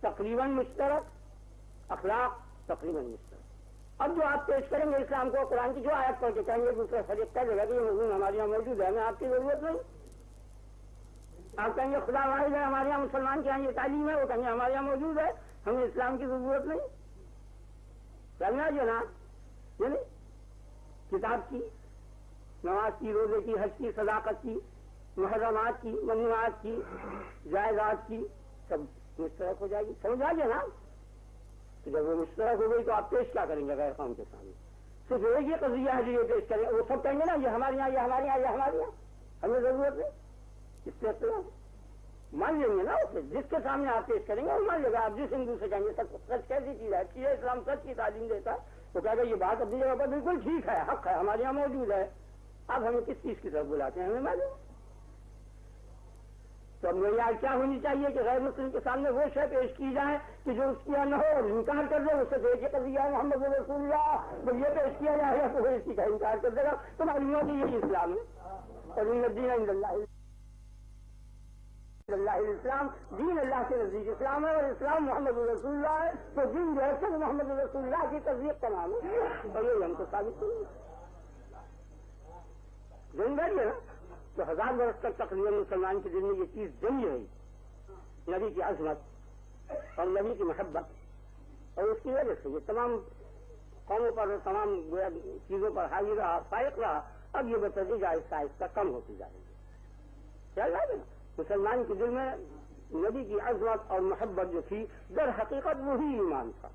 تقریباً مشترک، اخلاق تقریباً مشترک۔ اب جو آپ پیش کریں گے اسلام کو قرآن کی جو آیت پڑھ کے کہیں گے دوسرے فریق کہہ دے گا کہ یہ مضمون ہمارے یہاں موجود ہے، ہمیں آپ کی ضرورت نہیں۔ آپ کہیں گے خدا واحد ہے، ہمارے یہاں مسلمان کے یہاں یہ تعلیم ہے، وہ کہیں گے ہمارے یہاں موجود ہے، ہمیں اسلام کی ضرورت نہیں۔ کرنا جو نا یعنی کتاب کی، نماز کی، روزے کی، حج کی، صداقت کی، محرمات کی، ممنوعات کی، جائزات کی، سب مشترک ہو جائے گی۔ سمجھ آ گیا نا؟ جب وہ مشترک ہو گئی تو آپ پیش کیا کریں گے غیر قوم کے سامنے؟ صرف ایک یہ قضیہ ہے جو یہ پیش کریں، وہ سب کہیں گے نا یہ ہمارے یہاں، یہ ہمارے یہاں، یہ ہمارے یہاں، ہمیں ضرورت ہے، اس سے اختلاف مان لیں گے نا اسے، جس کے سامنے آپ پیش کریں گے وہ مان لے گا۔ آپ جس ہندو سے کہیں گے سچ کیسی چیز ہے، اچھی ہے، اسلام سچ کی تعلیم دیتا ہے، وہ کہے گا یہ بات اپنی جگہ پر بالکل ٹھیک ہے، حق ہے، ہمارے یہاں موجود ہے، آپ ہمیں کس چیز کی طرف بلاتے ہیں ہمیں معلوم۔ تو اب معیار کیا ہونی چاہیے کہ غیر مسلم کے سامنے وہ شے پیش کی جائے کہ جو اس کی نہ ہو اور انکار کر دے، اس سے دیکھ کے قضیہ محمد رسول اللہ جب یہ پیش کیا جائے گا تو وہ اسی کا انکار کر دے گا، تو معلوم ہو کہ یہی اسلام ہے۔ اور ان الدین عند اللہ الاسلام، دین اللہ کے نزدیک اسلام ہے، اور اسلام محمد رسول اللہ ہے، تو دین جو ہے سب محمد رسول اللہ کی تصدیق کا نام ہے، اور یہ ہم کو ثابت کریں زندہ ہے نا۔ تو 1000 برس تک تقریباً مسلمان کے دل میں یہ چیز جمی رہی، نبی کی عظمت اور نبی کی محبت، اور اس کی وجہ سے یہ تمام قوموں پر، تمام چیزوں پر حاوی رہا، فائق رہا۔ اب یہ بتدریج آہستہ آہستہ کم ہوتی جا رہی ہے۔ خیال ہے نا، مسلمان کے دل میں نبی کی عظمت اور محبت جو تھی در حقیقت وہی ایمان تھا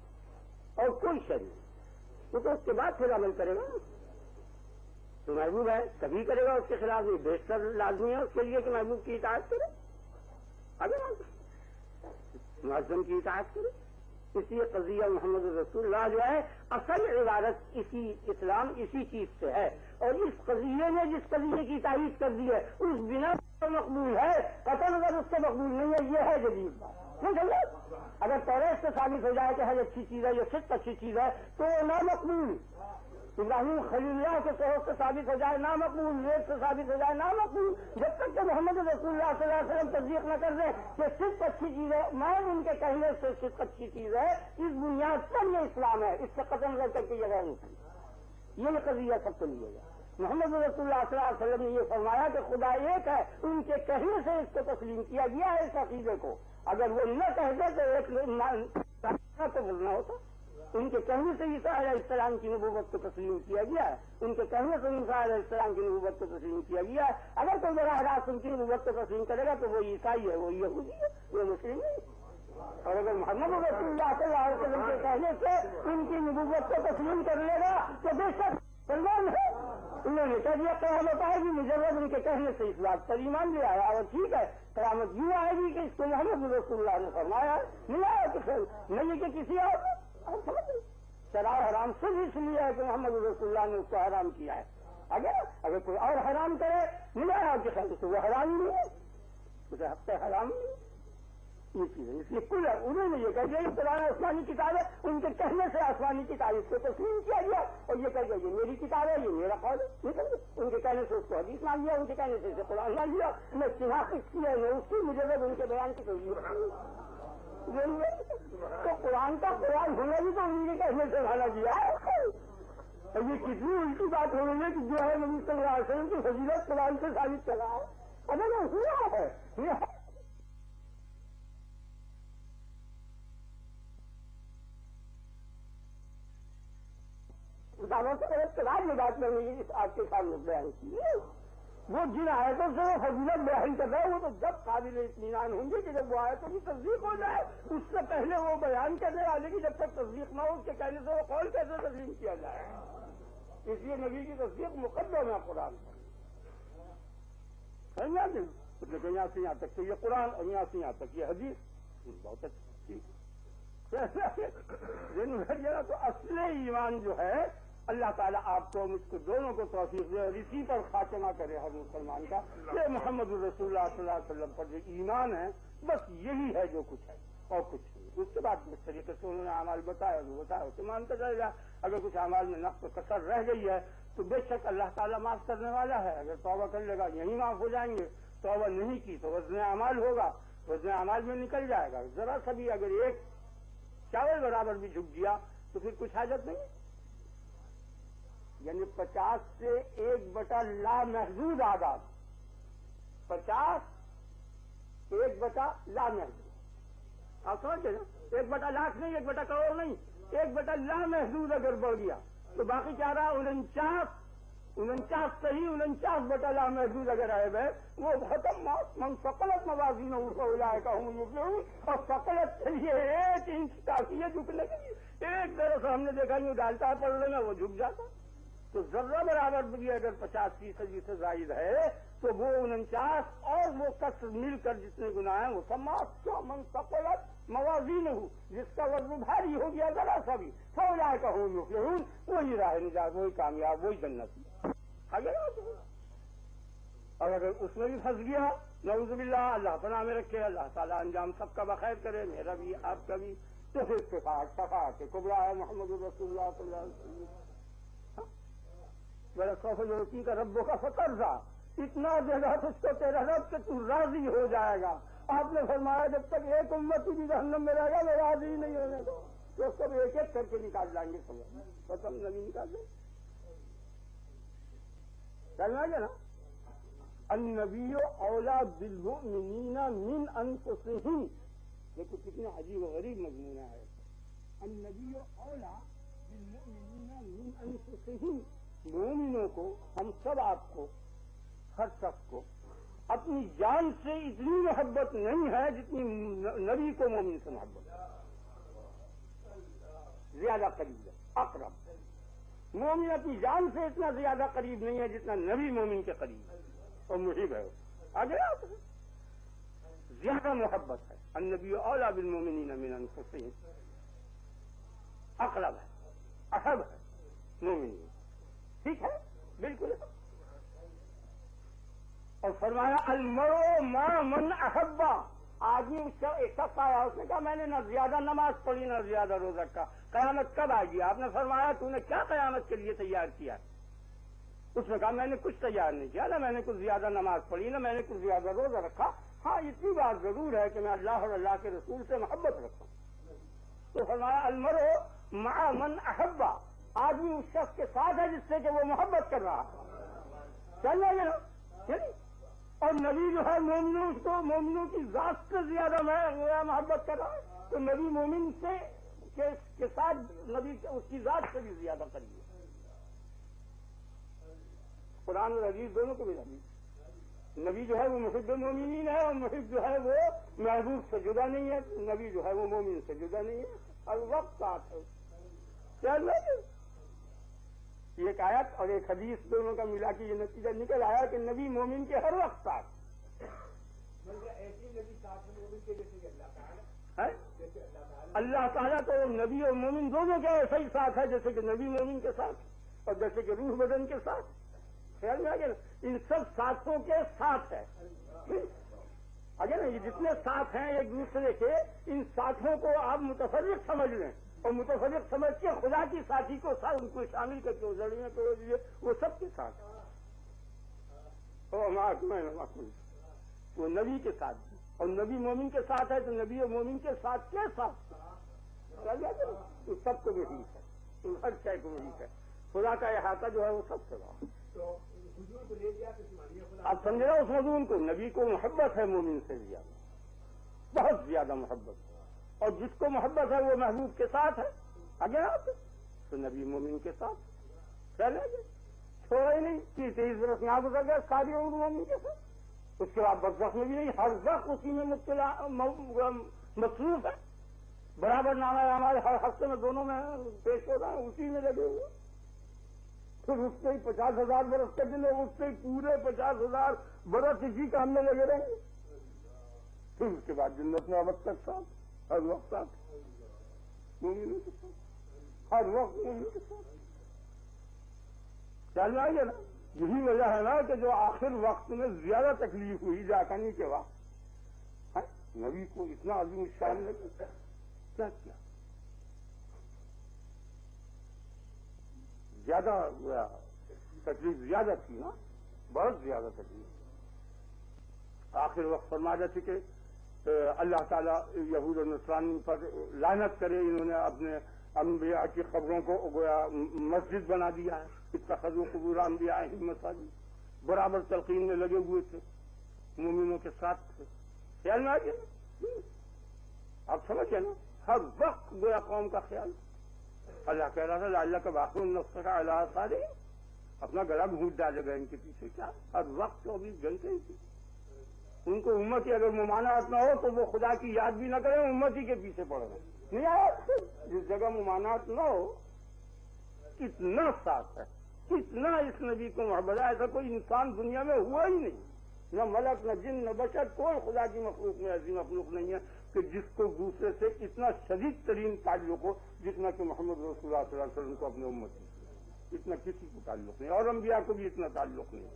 اور کوئی شے نہیں، وہ تو اس کے بعد پھر عمل کرے گا، تو محبوب ہے کبھی کرے گا، اس کے خلاف یہ بیشتر لازمی ہے اس کے لیے کہ محبوب کی اطاعت کرے، اگر معظم کی اطاعت کرے۔ اس لیے قضیہ محمد رسول اللہ جو ہے اصل عبادت اسی اسلام اسی چیز سے ہے، اور اس قضیے نے جس قضیے کی تائید کر دی ہے اس بنا پر مقبول ہے، قطعاً اگر اس سے مقبول نہیں ہے یہ ہے جدید بات، نہیں سمجھے؟ اگر توریت سے ثابت ہو جائے کہ حج اچھی چیز ہے، یہ صدق اچھی چیز ہے تو نامقبول، ابراہیم خلیل اللہ کے صحت سے ثابت ہو جائے نامقبول، نیت سے ثابت ہو جائے نامقبول، جب تک کہ محمد رسول اللہ صلی اللہ علیہ وسلم تصدیق نہ کر دیں کہ صدق اچھی چیز ہے، میں ان کے کہنے سے صدق اچھی چیز ہے، اس بنیاد پر یہ اسلام ہے، اس سے قدم رہ کر کے یہ غیر مسلم، یہ قضیہ سب کو لیے گا۔ محمد رسول اللہ صلی اللہ علیہ وسلم نے یہ فرمایا کہ خدا ایک ہے، ان کے کہنے سے اس کو تسلیم کیا گیا ہے اس عقیدے کو، اگر وہ نہ کہتے تو ایک تو بولنا ہوتا، ان کے کہنے سے عیسیٰ علیہ السلام کی نبوت کو تسلیم کیا گیا ہے، ان کے کہنے سے عیسیٰ علیہ السلام کی نبوت کو تسلیم کیا گیا ہے، اگر کوئی براہ راست ان کی نبوت کو تسلیم کرے گا تو وہ عیسائی ہے، وہ یہودی ہے، وہ مسلم نہیں، اور اگر محمد رسول اللہ صلی اللہ علیہ وسلم کے کہنے سے ان کی نبوت کو تسلیم کر لے گا تو بے شک مسلمان ہے۔ انہوں نے کہہ دیا قیامت آئے گی، مجرد ان کے کہنے سے اس بات پر ایمان لے آیا، اور ٹھیک ہے قیامت یوں آئے گی کہ اس کو محمد رسول اللہ نے فرمایا، نہیں آیا کسی نہیں کہ کسی اور شراب حرام صرف اس لیے ہے کہ محمد رسول اللہ نے اس کو حرام کیا ہے، اگر کوئی اور حرام کرے نہیں آیا کہ تو وہ حرام نہیں ہے، اسے حق سے حرام نہیں، یہ چیزیں اس لیے کل انہوں نے یہ کہہ دیا قرآن آسمانی کتاب ہے، ان کے کہنے سے آسمانی کی تعریف کو تسلیم کیا گیا، اور یہ کہہ گیا یہ میری کتاب ہے، یہ میرا قول ہے، ان کے کہنے سے اس کو حدیث مان لیا، ان کے کہنے سے اسے قرآن مان لیا، میں شناخت کی ہے میں اس کی مجرد ان کے بیان کی ضرورت تو قرآن کا قرآن ہونا بھی تو ان کے کہنے سے مانا گیا ہے۔ اور یہ کتنی الٹی بات ہو رہی ہے کہ جو ہے نبی صلی اللہ علیہ وسلم کی فضیلت قرآن سے ثابت چلا ہے، اگر ہوا ہے دعوت سے غلط کے بعد یہ بات میں نے آپ کے سامنے بیان کی ہے۔ وہ جن آیتوں سے وہ فضیلت بیان کر رہے ہیں وہ تو جب قابل اطمینان ہوں گے کہ جب وہ آیتوں کی تصدیق ہو جائے، اس سے پہلے وہ بیان کرنے والے کی جب تک تصدیق نہ ہو اس کے کہنے سے وہ قول کیسے تسلیم کیا جائے؟ اس لیے نبی کی تصدیق مقدم ہے قرآن پر، سمجھا دیں لیکن یہاں سے یہاں تک تو یہ قرآن اور یہاں سے یہاں تک یہ حدیث بہت اچھی تو اصل ایمان جو ہے اللہ تعالیٰ آپ کو مجھ کو دونوں کو توفیق دے اور اسی پر خاتمہ کرے ہر مسلمان کا کہ محمد الرسول اللہ صلی اللہ علیہ وسلم پر جو ایمان ہے بس یہی ہے جو کچھ ہے اور کچھ نہیں۔ اس کے بعد جس طریقے سے انہوں نے اعمال بتایا وہ بتایا اسے مانتا جائے گا۔ اگر کچھ اعمال میں نقص و کثر رہ گئی ہے تو بے شک اللہ تعالیٰ معاف کرنے والا ہے، اگر توبہ کر لے گا یہیں معاف ہو جائیں گے، توبہ نہیں کی تو وزن اعمال ہوگا، وزن اعمال میں نکل جائے گا۔ ذرا سا بھی اگر ایک چاول برابر بھی جھک گیا تو پھر کچھ حاجت نہیں، یعنی 50 سے 1/لا محدود آداب، 50 1/لا محدود، آپ سمجھتے نا، 1/1,00,000 نہیں، 1/کروڑ نہیں، 1/لا محدود اگر بڑھ گیا تو باقی کیا رہا 49 صحیح 49/لا محدود اگر آئے گئے وہ ختم من ثقلت موازینہ فاولئک هم المفلحون۔ اور ثقلت چلیے 1 انچ کافی ہے جھکنے کے لیے، ایک طرف ہم نے دیکھا یوں ڈالتا ہے پڑھ لینا وہ جھک جاتا، تو ذرہ برابر بھی اگر 50% سے زائد ہے تو وہ 49 اور وہ کسر مل کر جتنے گناہ ہیں وہ سب من ثقلت موازینہ، جس کا وزن بھاری ہو گیا ذرا سا بھی فاولئک هم المفلحون، وہی راہ نجات، وہی کامیاب، وہی جنت۔ اور اگر اس میں بھی پھنس گیا نعوذ باللہ، اللہ پناہ میں رکھے، اللہ تعالیٰ انجام سب کا بخیر کرے، میرا بھی آپ کا بھی، تو پھر شفاعت کبریٰ ہے محمد الرسول اللہ صلی اللہ علیہ وسلم۔ میرا سوف یعطیک ربک فترضی، اتنا دے گا تجھ کو تیرا رب کہ تو راضی ہو جائے گا۔ آپ نے فرمایا جب تک ایک امتی بھی جہنم میں رہے گا میں راضی نہیں ہونے دو، تو سب ایک ایک کر کے نکال جائیں گے، ختم نبی نکال دیں چلنا گیا نا۔ النبی اولا بالمؤمنین من انفسہم، دیکھو کتنا عجیب و غریب مضمون ہے، النبی اولا بالمؤمنین من انفسہم، مومنوں کو، ہم سب، آپ کو، ہر شخص کو اپنی جان سے اتنی محبت نہیں ہے جتنی نبی کو مومن سے محبت ہے، زیادہ قریب ہے، اقرب۔ مومن اپنی جان سے اتنا زیادہ قریب نہیں ہے جتنا نبی مومن کے قریب ہے اور محب ہے، آگے زیادہ محبت ہے۔ النبی اولا بالمؤمنین من انفسہم، اقرب ہے، احب ہے مومنین، ٹھیک ہے بالکل۔ اور فرمایا المرء مع من احب، آدمی ایک شخص آیا، اس نے کہا میں نے نہ زیادہ نماز پڑھی نہ زیادہ روزہ رکھا، قیامت کب آئے گی؟ آپ نے فرمایا تو نے کیا قیامت کے لیے تیار کیا؟ اس نے کہا میں نے کچھ تیار نہیں کیا، نہ میں نے کچھ زیادہ نماز پڑھی نہ میں نے کچھ زیادہ روزہ رکھا، ہاں اتنی بات ضرور ہے کہ میں اللہ اور اللہ کے رسول سے محبت رکھتا ہوں۔ تو فرمایا المرء مع من احب، آدمی اس شخص کے ساتھ ہے جس سے کہ وہ محبت کر رہا ہے، چل رہے نا۔ اور نبی جو ہے مومنوں کو، مومنوں کی ذات سے زیادہ میں محبت کر رہا ہوں، تو نبی مومن سے کے ساتھ نبی اس کی ذات سے بھی زیادہ قریب ہے۔ قرآن اور حدیث دونوں کو بھی نبی جو ہے وہ محب مومنین ہے اور محب جو ہے وہ محبوب سے جدا نہیں ہے، نبی جو ہے وہ مومن سے جدا نہیں ہے، ہر وقت ساتھ ہے۔ ایک آیت اور ایک حدیث دونوں کا ملا کے یہ نتیجہ نکل آیا کہ نبی مومن کے ہر وقت ساتھ، ایسی نبی ساتھ مومن کے جیسے اللہ اللہ تعالیٰ تو نبی اور مومن دونوں کے ایسا ہی ساتھ ہے جیسے کہ نبی مومن کے ساتھ اور جیسے کہ روح بدن کے ساتھ، خیال میں آ گیا نا، ان سب ساتھوں کے ساتھ ہے، آگے نا، یہ جتنے ساتھ ہیں ایک دوسرے کے، ان ساتھوں کو آپ متفرق سمجھ لیں، اور متفرق سمجھ کے خدا کی ساتھی کو ان کو شامل کر کے لڑیاں توڑ دیجیے، وہ سب کے ساتھ وہ نبی کے ساتھ بھی، اور نبی مومن کے ساتھ ہے تو نبی اور مومن کے ساتھ کے ساتھ تو سب کو وہی ہے، تو ہر شے کو وہی ہے، خدا کا احاطہ جو ہے وہ سب سے بڑا ہے۔ آپ سمجھ رہے اس مضمون کو، نبی کو محبت ہے مومن سے زیادہ، بہت زیادہ محبت، اور جس کو محبت ہے وہ محبوب کے ساتھ ہے، اگر آپ تو نبی مومن کے ساتھ چلے گئے، چھوڑے نہیں کہ 23 برس نہ گزر گئے ساری عمر مومن کے ساتھ، اس کے بعد برزخ میں بھی نہیں، ہر وقت اسی میں مصروف ہے، برابر نامہ ہمارے ہر ہفتے میں دونوں میں پیش ہو رہا ہے، اسی میں لگے ہوئے، پھر اس سے 50,000 برس کے دن اس سے پورے 50,000 برس اسی کام میں لگے رہیں گے، پھر اس کے بعد جنت میں ابد تک ساتھ، ہر وقت ساتھ مومنوں کے ساتھ، ہر وقت مومنوں کے ساتھ چلنا ہے نا۔ یہی وجہ ہے نا کہ جو آخر وقت میں زیادہ تکلیف ہوئی جاکنی کے وقت نبی کو اتنا عظیم شان لگے، کیا زیادہ تکلیف زیادہ تھی نا، بہت زیادہ تکلیف۔ آخر وقت فرما جاتے کہ اللہ تعالیٰ یہود و نصرانی پر لعنت کرے، انہوں نے اپنے انبیاء کی قبروں کو گویا مسجد بنا دیا ہے، اتخذوا قبور انبیائہم مساجد، برابر تلقین میں لگے ہوئے تھے، مومنوں کے ساتھ تھے، خیال میں آ گیا نا، آپ سمجھے نا، ہر وقت گویا قوم کا خیال۔ اللہ کہہ رہا تھا لعلک باخع نفسک علی آثارہم، اپنا گلا گھونٹ ڈالے گا ان کے پیچھے، کیا ہر وقت 24 گھنٹے ہی تھی۔ ان کو امتی اگر ممانعت نہ ہو تو وہ خدا کی یاد بھی نہ کریں، امتی کے پیچھے پڑ رہے نہیں آیا، جس جگہ ممانعت نہ ہو کتنا ساتھ ہے، کتنا اس نبی کو محبت ہے، ایسا کوئی انسان دنیا میں ہوا ہی نہیں، نہ ملک نہ جن نہ بشر، کوئی خدا کی مخلوق میں ایسی مخلوق نہیں ہے کہ جس کو دوسرے سے اتنا شدید ترین تعلق ہو جتنا کہ محمد رسول اللہ صلی اللہ علیہ وسلم کو اپنے امت سے، اتنا کسی کو تعلق نہیں، اور انبیاء کو بھی اتنا تعلق نہیں۔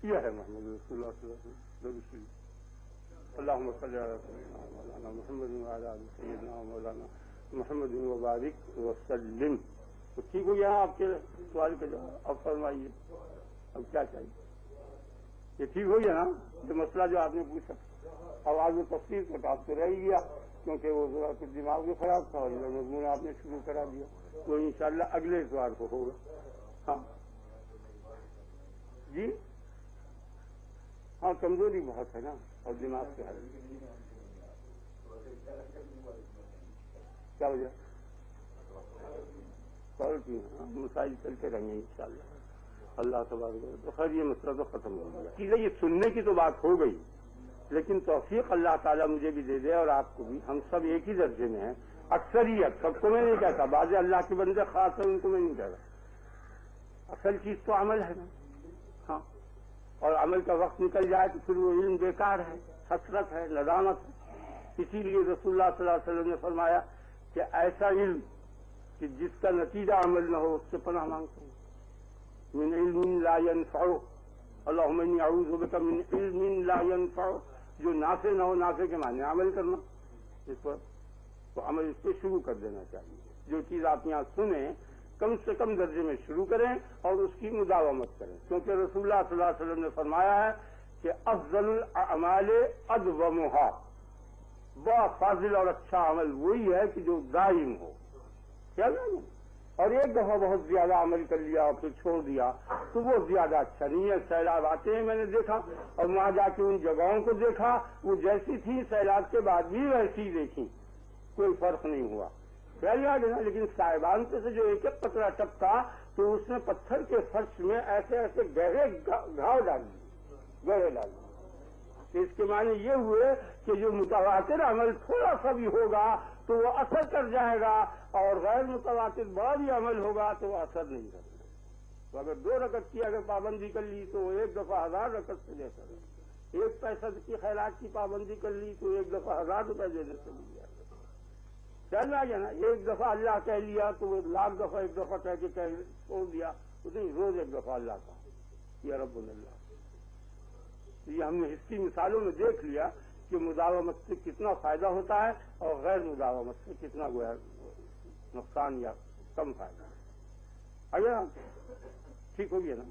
یہ ہے محمد رسول اللہ صلی اللہ علیہ وسلم۔ اللہم صلی علی سیدنا مولانا محمد وعلی آل سیدنا مولانا محمد وبارک وسلم۔ تو ٹھیک ہو گیا آپ کے سوال کا جواب، اب فرمائیے اب کیا چاہیے؟ یہ ٹھیک ہو گیا نا یہ مسئلہ جو آپ نے پوچھا، اور آج وہ تفصیل کا کام تو رہ گیا کیونکہ وہ ذرا کچھ دماغ بھی خراب تھا، اور مضمون آپ نے شروع کرا دیا، وہ انشاءاللہ اگلے اتوار کو ہوگا۔ ہاں جی ہاں، کمزوری بہت ہے نا، اور دماغ سے حل کیا وجہ مسائل چلتے رہیں گے انشاءاللہ، اللہ تبارک و تعالیٰ۔ تو خیر یہ مسئلہ تو ختم ہو گیا، چیزیں یہ سننے کی تو بات ہو گئی، لیکن توفیق اللہ تعالیٰ مجھے بھی دے دے اور آپ کو بھی، ہم سب ایک ہی درجے میں ہیں، اکثریت، سب کو میں نہیں کہتا، بعض اللہ کے بندے خاص ہیں ان کو میں نہیں کہہ رہا، اصل چیز تو عمل ہے نا، ہاں، اور عمل کا وقت نکل جائے تو پھر وہ علم بیکار ہے، حسرت ہے، ندامت ہے۔ اسی لیے رسول اللہ صلی اللہ علیہ وسلم نے فرمایا کہ ایسا علم کہ جس کا نتیجہ عمل نہ ہو اس سے پناہ مانگتا ہوں۔ من علم لا ينفع، اللہم انی اعوذ بک من علم لا ينفع، جو نافع نہ ہو، نافع کے معنی عمل کرنا، اس پر تو عمل اس پہ شروع کر دینا چاہیے۔ جو چیز آپ یہاں سنیں کم سے کم درجے میں شروع کریں اور اس کی مداومت کریں، کیونکہ رسول اللہ صلی اللہ علیہ وسلم نے فرمایا ہے کہ افضل الاعمال ادومھا، بہت فاضل اور اچھا عمل وہی ہے کہ جو دائم ہو، کیا نہیں، اور ایک دفعہ بہت زیادہ عمل کر لیا اور پھر چھوڑ دیا تو وہ زیادہ اچھا نہیں ہے۔ سیلاب آتے ہیں میں نے دیکھا، اور وہاں جا کے ان جگہوں کو دیکھا، وہ جیسی تھی سیلاب کے بعد بھی ویسی دیکھی، کوئی فرق نہیں ہوا، لیکن صاحبان سے جو ایک ایک قطرہ ٹپکا تو اس نے پتھر کے فرش میں ایسے ایسے گہرے گھاؤ ڈال دیے، گہرے ڈال دیے۔ اس کے معنی یہ ہوئے کہ جو متواتر عمل تھوڑا سا بھی ہوگا تو وہ اثر کر جائے گا، اور غیر متواتر بڑا بھی عمل ہوگا تو وہ اثر نہیں کرے گا۔ تو اگر 2 رکعت کی اگر پابندی کر لی تو ایک دفعہ 1000 رکعت سے بہتر ہے، 1 پیسہ کی خیرات کی پابندی کر لی تو ایک دفعہ 1000 روپے دینے سے مل جائے گا۔ چلنا ہے نا، ایک دفعہ اللہ کہہ لیا تو وہ 1,00,000 دفعہ ایک دفعہ کہہ کے چھوڑ دیا، تو نہیں، روز ایک دفعہ اللہ کا یا رب اللہ۔ یہ ہم نے اس کی مثالوں میں دیکھ لیا کہ مداومت سے کتنا فائدہ ہوتا ہے اور غیر مداومت سے کتنا نقصان یا کم فائدہ. اگر ٹھیک ہو گیا نا،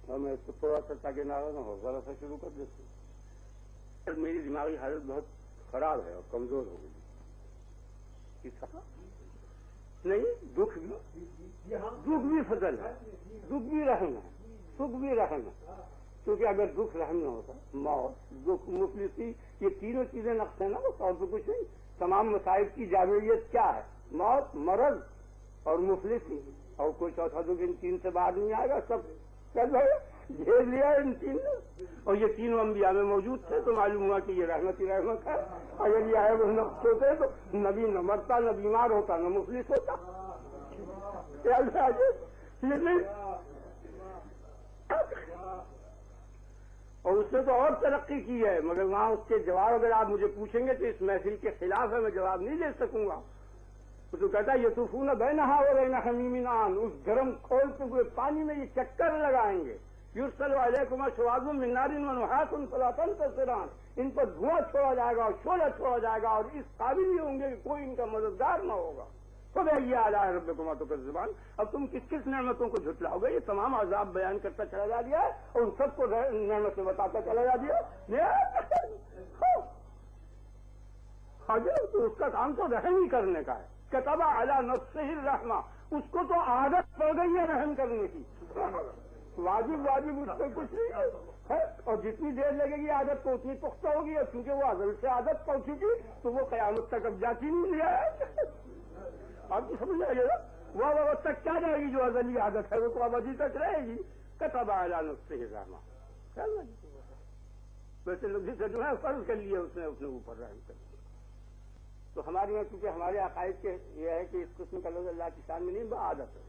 اور میں اس کو تھوڑا سا تاکہ ناراض نہ ہو ذرا سا شروع کر دیتے. میری دماغی حالت بہت خراب ہے اور کمزور ہو گئی. نہیں، دکھ بھی فضل ہے، دکھ بھی رحم ہے، سکھ بھی رحم ہے. کیونکہ اگر دکھ رحم نہ ہوتا، موت، دکھ، مفلسی، یہ تینوں چیزیں نقص ہیں نا، وہ اور تو کچھ نہیں. تمام مصائب کی جامعیت کیا ہے؟ موت، مرض اور مفلسی. اور کوئی چوتھا دکھ ان تین سے باہر نہیں آئے گا. سب چل رہے جھیل لیا ان تین نے، اور یہ تینوں انبیاء میں موجود تھے تو معلوم ہوا کہ یہ رحمت ہی رحمت ہے. اگر یہ آئے وہ نقص ہوتے تو نبی نہ مرتا، نہ بیمار ہوتا، نہ مفلس ہوتا. یہ نہیں. اور اس نے تو اور ترقی کی ہے، مگر وہاں اس کے جواب اگر آپ مجھے پوچھیں گے تو اس محفل کے خلاف ہے، میں جواب نہیں دے سکوں گا. تو کہتا ہے یطوفون بینہا و بین حمیم آن، اس گرم کھولتے ہوئے پانی میں یہ چکر لگائیں گے. یرسل علیکم شواظ من نار و نحاس فلا تنتصران، ان پر دھواں چھوڑا جائے گا اور شعلہ چھوڑا جائے گا اور اس قابل نہیں ہوں گے کہ کوئی ان کا مددگار نہ ہوگا. فبأي آلاء ربكما تكذبان. اب تم کس کس نعمتوں کو جھٹلاؤ گے؟ یہ تمام عذاب بیان کرتا چلا جا دیا ہے اور ان سب کو نعمتیں بتاتا چلا جا دیا. تو اس کا کام تو رحم ہی کرنے کا ہے. كتب على نفسه الرحمہ، اس کو تو عادت پڑ گئی ہے رحم کرنے کی. واجب اس سے کچھ نہیں ہے، اور جتنی دیر لگے گی عادت کو اتنی پختہ ہوگی. اور کیونکہ وہ ازل سے عادت پڑ چکی تو وہ قیامت تک اب جاتی نہیں لیا ہے. آپ کو سمجھ آئے گا وہ وقت تک کیا جائے گی جو ازلی عادت ہے وہ تو ابدی تک رہے گی. كتب على نفسه الرحمہ. ویسے لوگ سے جو ہے فرض کر لیے اس نے اپنے اوپر رحم کر. تو ہمارے یہاں کیونکہ ہمارے عقائد کے یہ ہے کہ اس قسم کا لفظ اللہ کی شان میں نہیں، عادت ہے،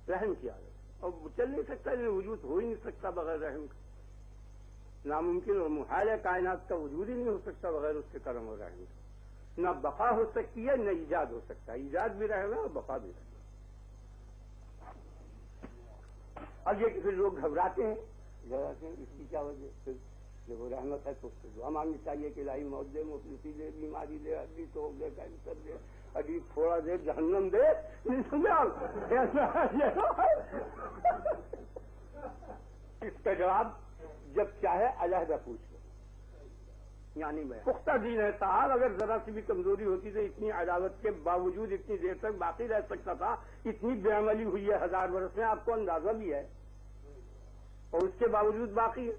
رحم کی عادت. اور چل نہیں سکتا، وجود ہو ہی نہیں سکتا بغیر رحم کا. ناممکن اور محال ہے، کائنات کا وجود ہی نہیں ہو سکتا بغیر اس کے کرم اور رحم کا. نہ بقا ہو سکتی ہے نہ ایجاد ہو سکتا ہے. ایجاد بھی رہے گا اور بقا بھی رہے گا. اب یہ کہ پھر لوگ گھبراتے ہیں اس کی کیا وجہ؟ پھر جب وہ رحمت ہے تو اس سے دعا مانگنی چاہیے کہ الہی موت دے، مفلسی دے، بیماری دے، ہڈی توڑ دے، کینسر دے، ہڈی پھوڑا دے، جہنم دے. اس کا جواب جب چاہے علیحدہ پوچھ لو. یعنی میں پختہ دین ہے صاحب، اگر ذرا سی بھی کمزوری ہوتی تو اتنی عداوت کے باوجود اتنی دیر تک باقی رہ سکتا تھا. اتنی بے عملی ہوئی ہے 1000 برس میں، آپ کو اندازہ بھی ہے، اور اس کے باوجود باقی ہے.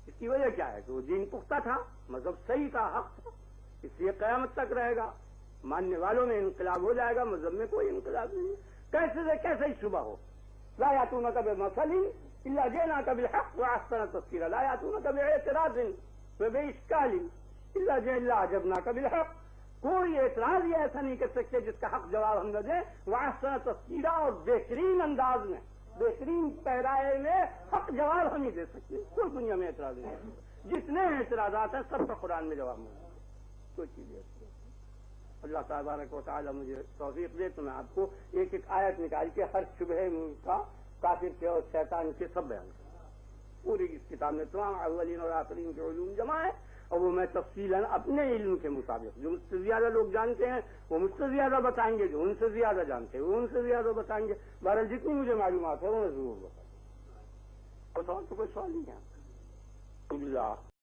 اس کی وجہ کیا ہے کہ وہ دین پختہ تھا، مذہب صحیح تھا، حق تھا، اس لیے قیامت تک رہے گا. ماننے والوں میں انقلاب ہو جائے گا، مذہب میں کوئی انقلاب نہیں. کیسے سے کیسے ہی شبہ ہو. لا یاتونک بمثل الا جئناک بالحق واحسن تفسیرا، لا یاتونک باعتراض وباشکال الا اعجبناک بالحق. کوئی اعتراض یہ ایسا نہیں کر سکتے جس کا حق جواب ہم نہ دیں. واحسن تفسیرا، اور بہترین انداز میں، بہترین پیرائے میں حق جواب ہم نہیں دے سکتے. کوئی دنیا میں اعتراض نہیں ہے. جتنے اعتراضات ہیں سب کا قرآن میں جواب موجود ہے. کوئی چیز ایسی. اللہ تبارک و تعالی مجھے توفیق دے تو میں آپ کو ایک ایک آیت نکال کے ہر شبہ کا کافر کے اور شیطان کے سب بیان کروں. پوری اس کتاب میں تمام اولین اور آخرین کے علوم جمع ہے، اور وہ میں تفصیلاً اپنے علم کے مطابق جو مجھ سے زیادہ لوگ جانتے ہیں وہ مجھ سے زیادہ بتائیں گے، جو ان سے زیادہ جانتے ہیں وہ ان سے زیادہ بتائیں گے. بہرحال جتنی مجھے معلومات ہے وہ میں ضرور بتاؤں. تو کوئی سوال نہیں ہے. اللہ